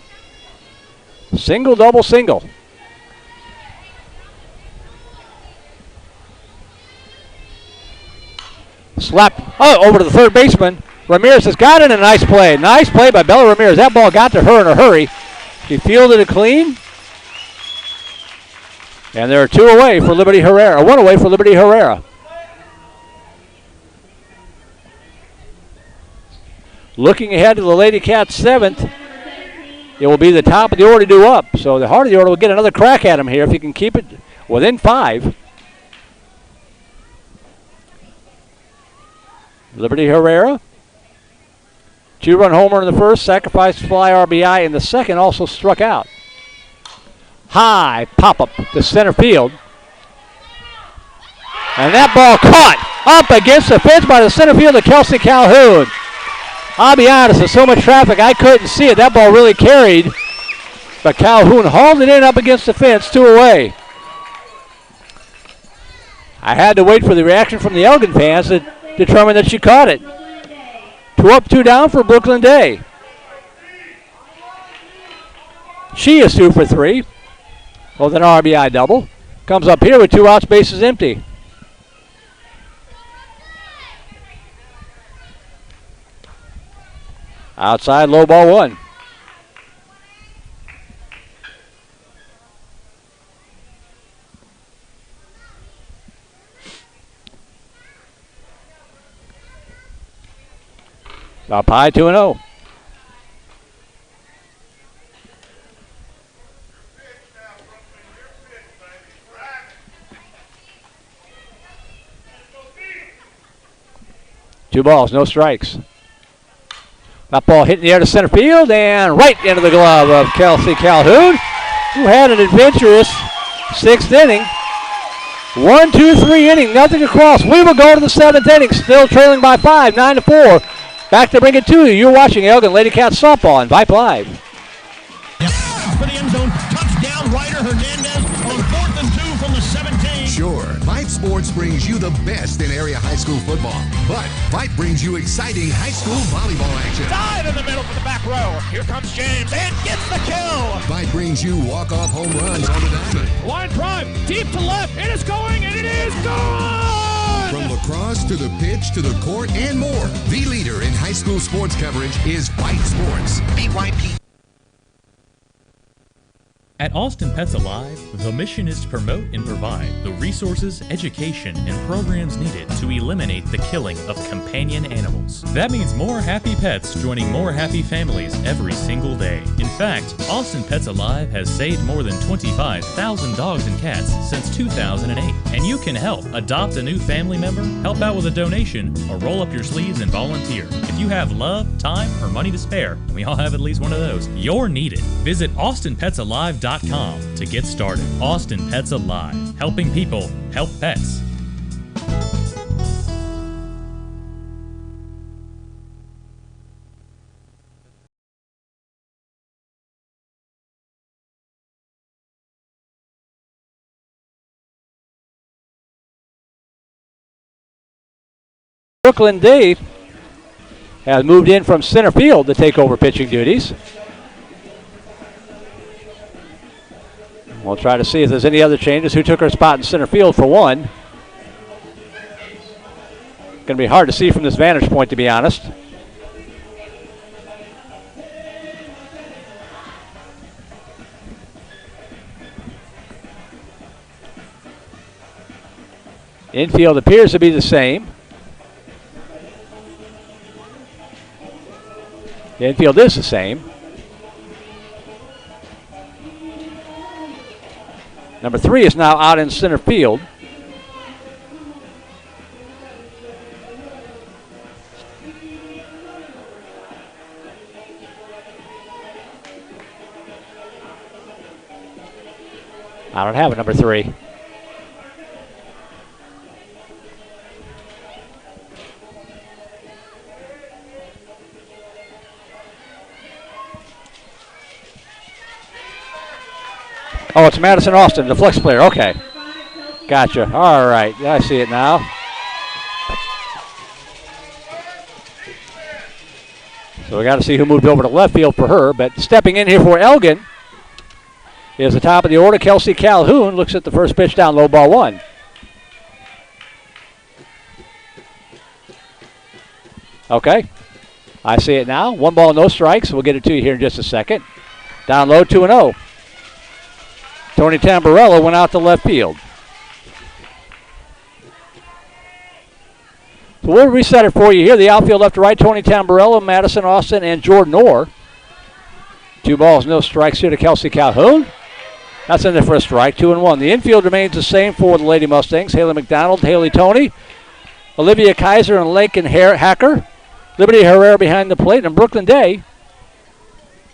Single, double, single. Slap over to the third baseman. Ramirez has got it, and a nice play. Nice play by Bella Ramirez. That ball got to her in a hurry. She fielded it clean. And there are 2 away for Liberty Herrera. 1 away for Liberty Herrera. Looking ahead to the Lady Cats 7th. It will be the top of the order due up. So the heart of the order will get another crack at him here if he can keep it within 5. Liberty Herrera. 2-run homer in the first. Sacrifice fly RBI in the second. Also struck out. High pop-up to center field. And that ball caught up against the fence by the center fielder, Kelsey Calhoun. I'll be honest, there's so much traffic, I couldn't see it. That ball really carried. But Calhoun hauled it in up against the fence, 2 away. I had to wait for the reaction from the Elgin fans to determine that she caught it. 2 up, 2 down for Brooklyn Day. She is 2 for 3 with an RBI double. Comes up here with 2 outs, bases empty. Outside, low ball 1. Up high, 2-0. Two balls, no strikes. That ball hit in the air to center field and right into the glove of Kelsey Calhoun, who had an adventurous 6th inning. 1-2-3 inning, nothing across. We will go to the 7th inning, still trailing by 5, 9-4. Back to bring it to you. You're watching Elgin Lady Cats softball on Vype Live. For the end zone, touchdown, Ryder Hernandez on 4th and 2 from the 17. Sure, Vype Sports brings you the best in area high school football, but Vype brings you exciting high school volleyball action. Dive in the middle for the back row. Here comes James and gets the kill. Vype brings you walk-off home runs on the diamond. Line drive, deep to left. It is going, and it is gone. From lacrosse to the pitch to the court and more, the leader in high school sports coverage is Vype Sports. BYP. At Austin Pets Alive, the mission is to promote and provide the resources, education, and programs needed to eliminate the killing of companion animals. That means more happy pets joining more happy families every single day. In fact, Austin Pets Alive has saved more than 25,000 dogs and cats since 2008. And you can help adopt a new family member, help out with a donation, or roll up your sleeves and volunteer. If you have love, time, or money to spare, and we all have at least one of those, you're needed. Visit AustinPetsAlive.com to get started. Austin Pets Alive, helping people help pets. Brooklyn Day has moved in from center field to take over pitching duties. We'll try to see if there's any other changes. Who took her spot in center field for one? Going to be hard to see from this vantage point, to be honest. Infield appears to be the same. The infield is the same. Number 3 is now out in center field. I don't have a number 3. Oh, it's Madison Austin, the flex player. Okay. Gotcha. All right. I see it now. So we got to see who moved over to left field for her. But stepping in here for Elgin is the top of the order, Kelsey Calhoun. Looks at the first pitch down, low ball 1. Okay. I see it now. 1 ball, no strikes. We'll get it to you here in just a second. Down low, 2-0. Tony Tamburello went out to left field. So we'll reset it for you here. The outfield left to right, Tony Tamburello, Madison Austin, and Jordan Orr. 2 balls, no strikes here to Kelsey Calhoun. That's in there for a strike, 2-1. The infield remains the same for the Lady Mustangs. Haley McDonald, Haley Tony, Olivia Kaiser, and Lincoln Hacker. Liberty Herrera behind the plate, and Brooklyn Day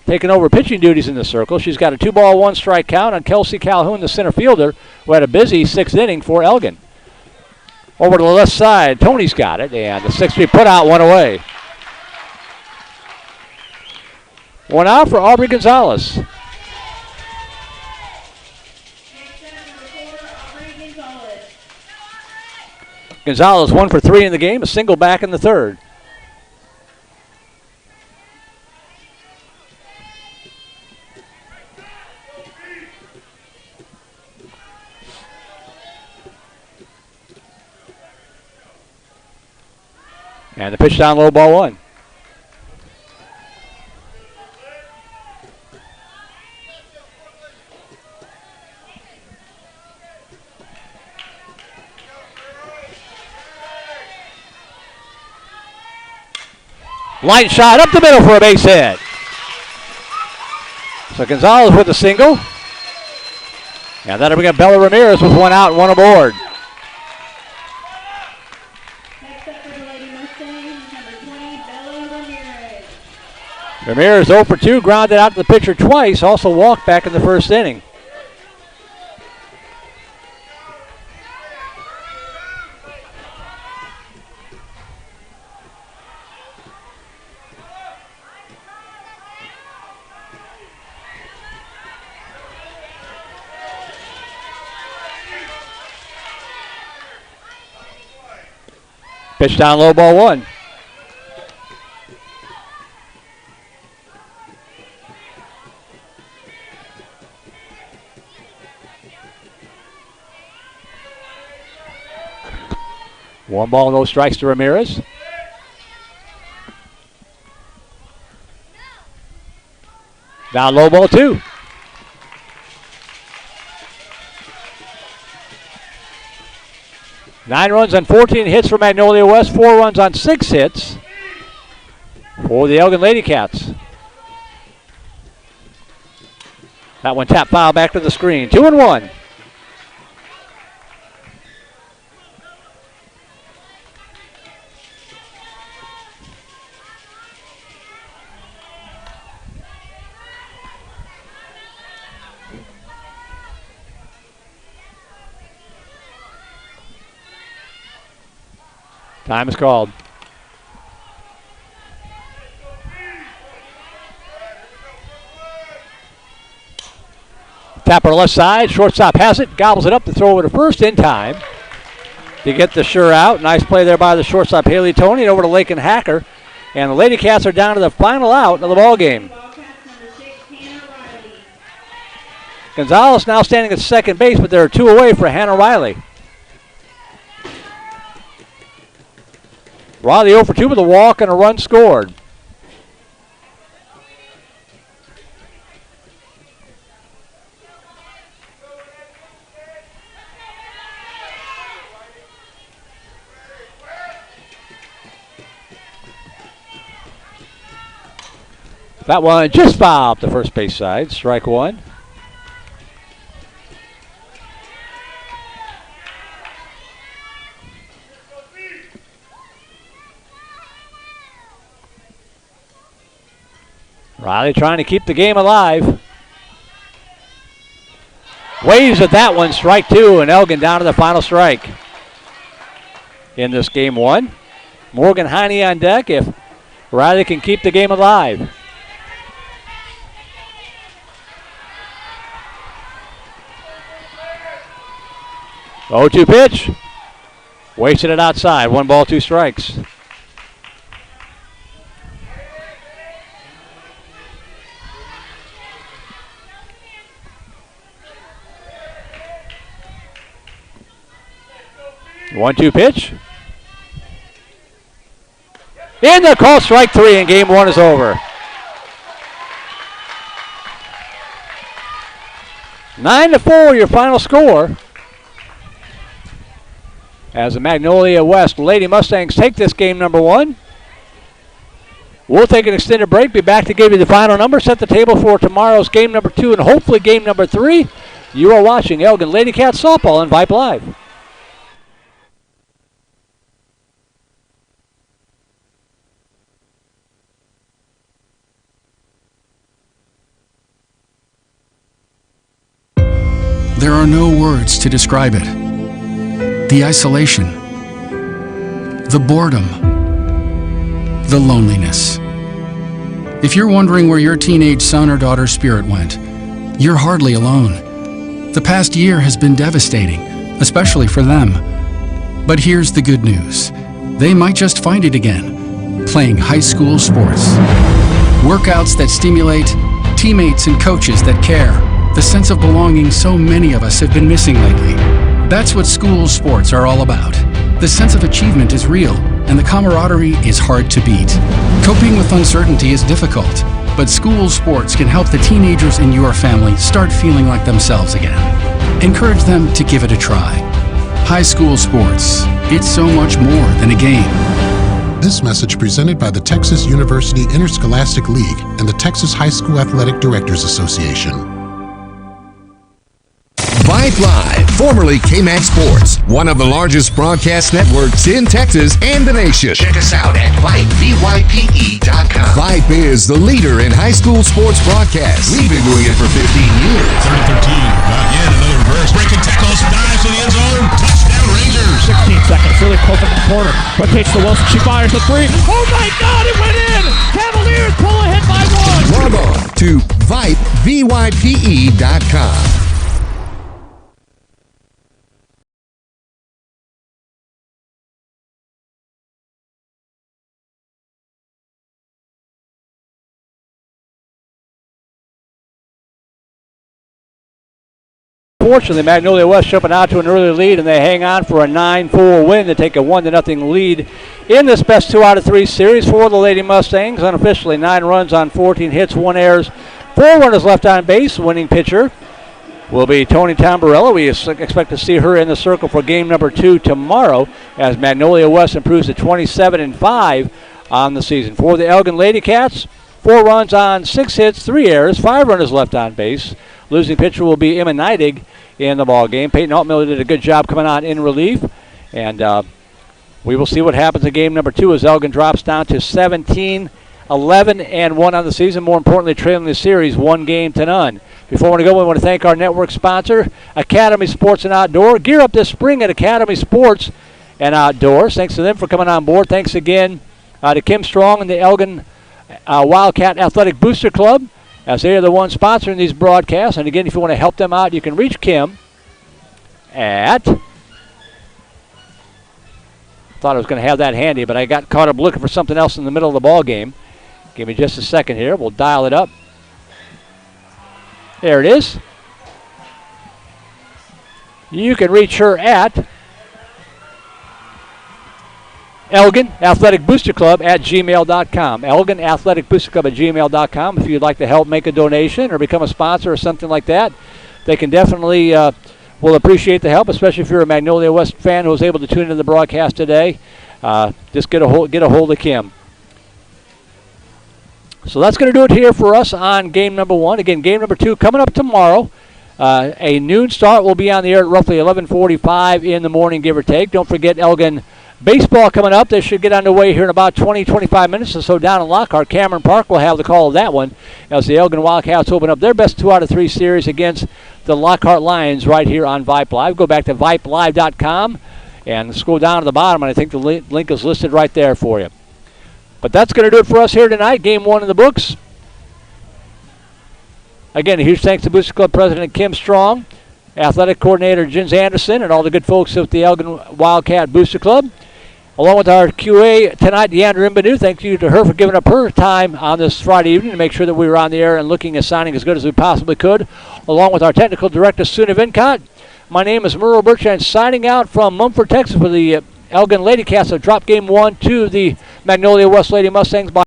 taking over pitching duties in the circle. She's got a 2-ball, 1-strike count on Kelsey Calhoun, the center fielder, who had a busy 6th inning for Elgin. Over to the left side, Tony's got it, and the 6-3 put out, one away. One out for Aubrey Gonzalez. Gonzalez 1 for 3 in the game, a single back in the 3rd. And the pitch down low, ball 1. Line shot up the middle for a base hit. So Gonzalez with a single. And that'll bring up Bella Ramirez with 1 out and 1 aboard. Ramirez 0 for 2, grounded out to the pitcher twice, also walked back in the 1st inning. Pitch down low, ball 1. One ball, no strikes to Ramirez. Down low, ball 2. Nine runs on 14 hits for Magnolia West, 4 runs on 6 hits for the Elgin Lady Cats. That one tap foul back to the screen. 2-1. Time is called. Tapper left side, shortstop has it, gobbles it up to throw over to first in time to get the sure out. Nice play there by the shortstop Haley Tony, and over to Lakin Hacker. And the Lady Cats are down to the final out of the ball game. Gonzalez now standing at second base, but there are 2 away for Hannah Riley. Riley 0 for 2 with a walk and a run scored. That one just foul up the first base side. Strike 1. Riley trying to keep the game alive. Waves at that one, strike 2, and Elgin down to the final strike in this game 1. Morgan Heine on deck if Riley can keep the game alive. Oh, 2 pitch. Wasted it outside. 1 ball, 2 strikes. One-two pitch. In the call, strike 3, and game 1 is over. 9-4, your final score. As the Magnolia West Lady Mustangs take this game number 1. We'll take an extended break, be back to give you the final number, set the table for tomorrow's game number 2 and hopefully game number 3. You are watching Elgin Lady Cats Softball on Vype Live. There are no words to describe it. The isolation, the boredom, the loneliness. If you're wondering where your teenage son or daughter's spirit went, you're hardly alone. The past year has been devastating, especially for them. But here's the good news. They might just find it again, playing high school sports. Workouts that stimulate, teammates and coaches that care, the sense of belonging so many of us have been missing lately. That's what school sports are all about. The sense of achievement is real, and the camaraderie is hard to beat. Coping with uncertainty is difficult, but school sports can help the teenagers in your family start feeling like themselves again. Encourage them to give it a try. High school sports, it's so much more than a game. This message presented by the Texas University Interscholastic League and the Texas High School Athletic Directors Association. Vype Live, formerly KMAX Sports, one of the largest broadcast networks in Texas and the nation. Check us out at VypeE.com. Vype is the leader in high school sports broadcasts. We've been doing it for 15 years. 30-13, not yet, another reverse. Breaking tackles, dives to the end zone. Touchdown Rangers. 16 seconds, really close up the corner. Rotates to Wilson, she fires the three. Oh my God, it went in! Cavaliers pull ahead by one. Log on to Vype, VYPE.com. Fortunately, Magnolia West jumping out to an early lead, and they hang on for a 9-4 win to take a 1-0 lead in this best 2 out of 3 series for the Lady Mustangs. Unofficially, 9 runs on 14 hits, 1 errors, 4 runners left on base. Winning pitcher will be Tony Tamborella. We expect to see her in the circle for game number 2 tomorrow as Magnolia West improves to 27-5 on the season. For the Elgin Lady Cats, 4 runs on 6 hits, 3 errors, 5 runners left on base. Losing pitcher will be Emma Neidig in the ball game. Peyton Altmiller did a good job coming on in relief, and we will see what happens in game number 2 as Elgin drops down to 17-11-1 on the season. More importantly, trailing the series 1-0. Before we go, we want to thank our network sponsor, Academy Sports and Outdoor. Gear up this spring at Academy Sports and Outdoors. Thanks to them for coming on board. Thanks again to Kim Strong and the Elgin Wildcat Athletic Booster Club, as they are the ones sponsoring these broadcasts. And again, if you want to help them out, you can reach Kim at, thought I was going to have that handy, but I got caught up looking for something else in the middle of the ball game. Give me just a second here. We'll dial it up. There it is. You can reach her at Elgin Athletic Booster Club at gmail.com. Elgin Athletic Booster Club at gmail.com. If you'd like to help make a donation or become a sponsor or something like that, they can definitely will appreciate the help, especially if you're a Magnolia West fan who was able to tune into the broadcast today. Just get a hold of Kim. So that's going to do it here for us on game number 1. Again, game number 2 coming up tomorrow. A noon start. Will be on the air at roughly 11:45 in the morning, give or take. Don't forget Elgin baseball coming up. They should get underway here in about 20-25 minutes or so down in Lockhart. Cameron Park will have the call of that one as the Elgin Wildcats open up their best 2 out of 3 series against the Lockhart Lions right here on Vype Live. Go back to VypeLive.com and scroll down to the bottom, and I think the link is listed right there for you. But that's going to do it for us here tonight. Game 1 in the books. Again, a huge thanks to Booster Club President Kim Strong, Athletic Coordinator Jens Anderson, and all the good folks at the Elgin Wildcat Booster Club. Along with our QA tonight, Deandra Imbanu. Thank you to her for giving up her time on this Friday evening to make sure that we were on the air and looking and sounding as good as we possibly could. Along with our technical director, Suna Vincott. My name is Merle Bertrand, signing out from Mumford, Texas, for the Elgin Lady Cats. Drop game 1 to the Magnolia West Lady Mustangs by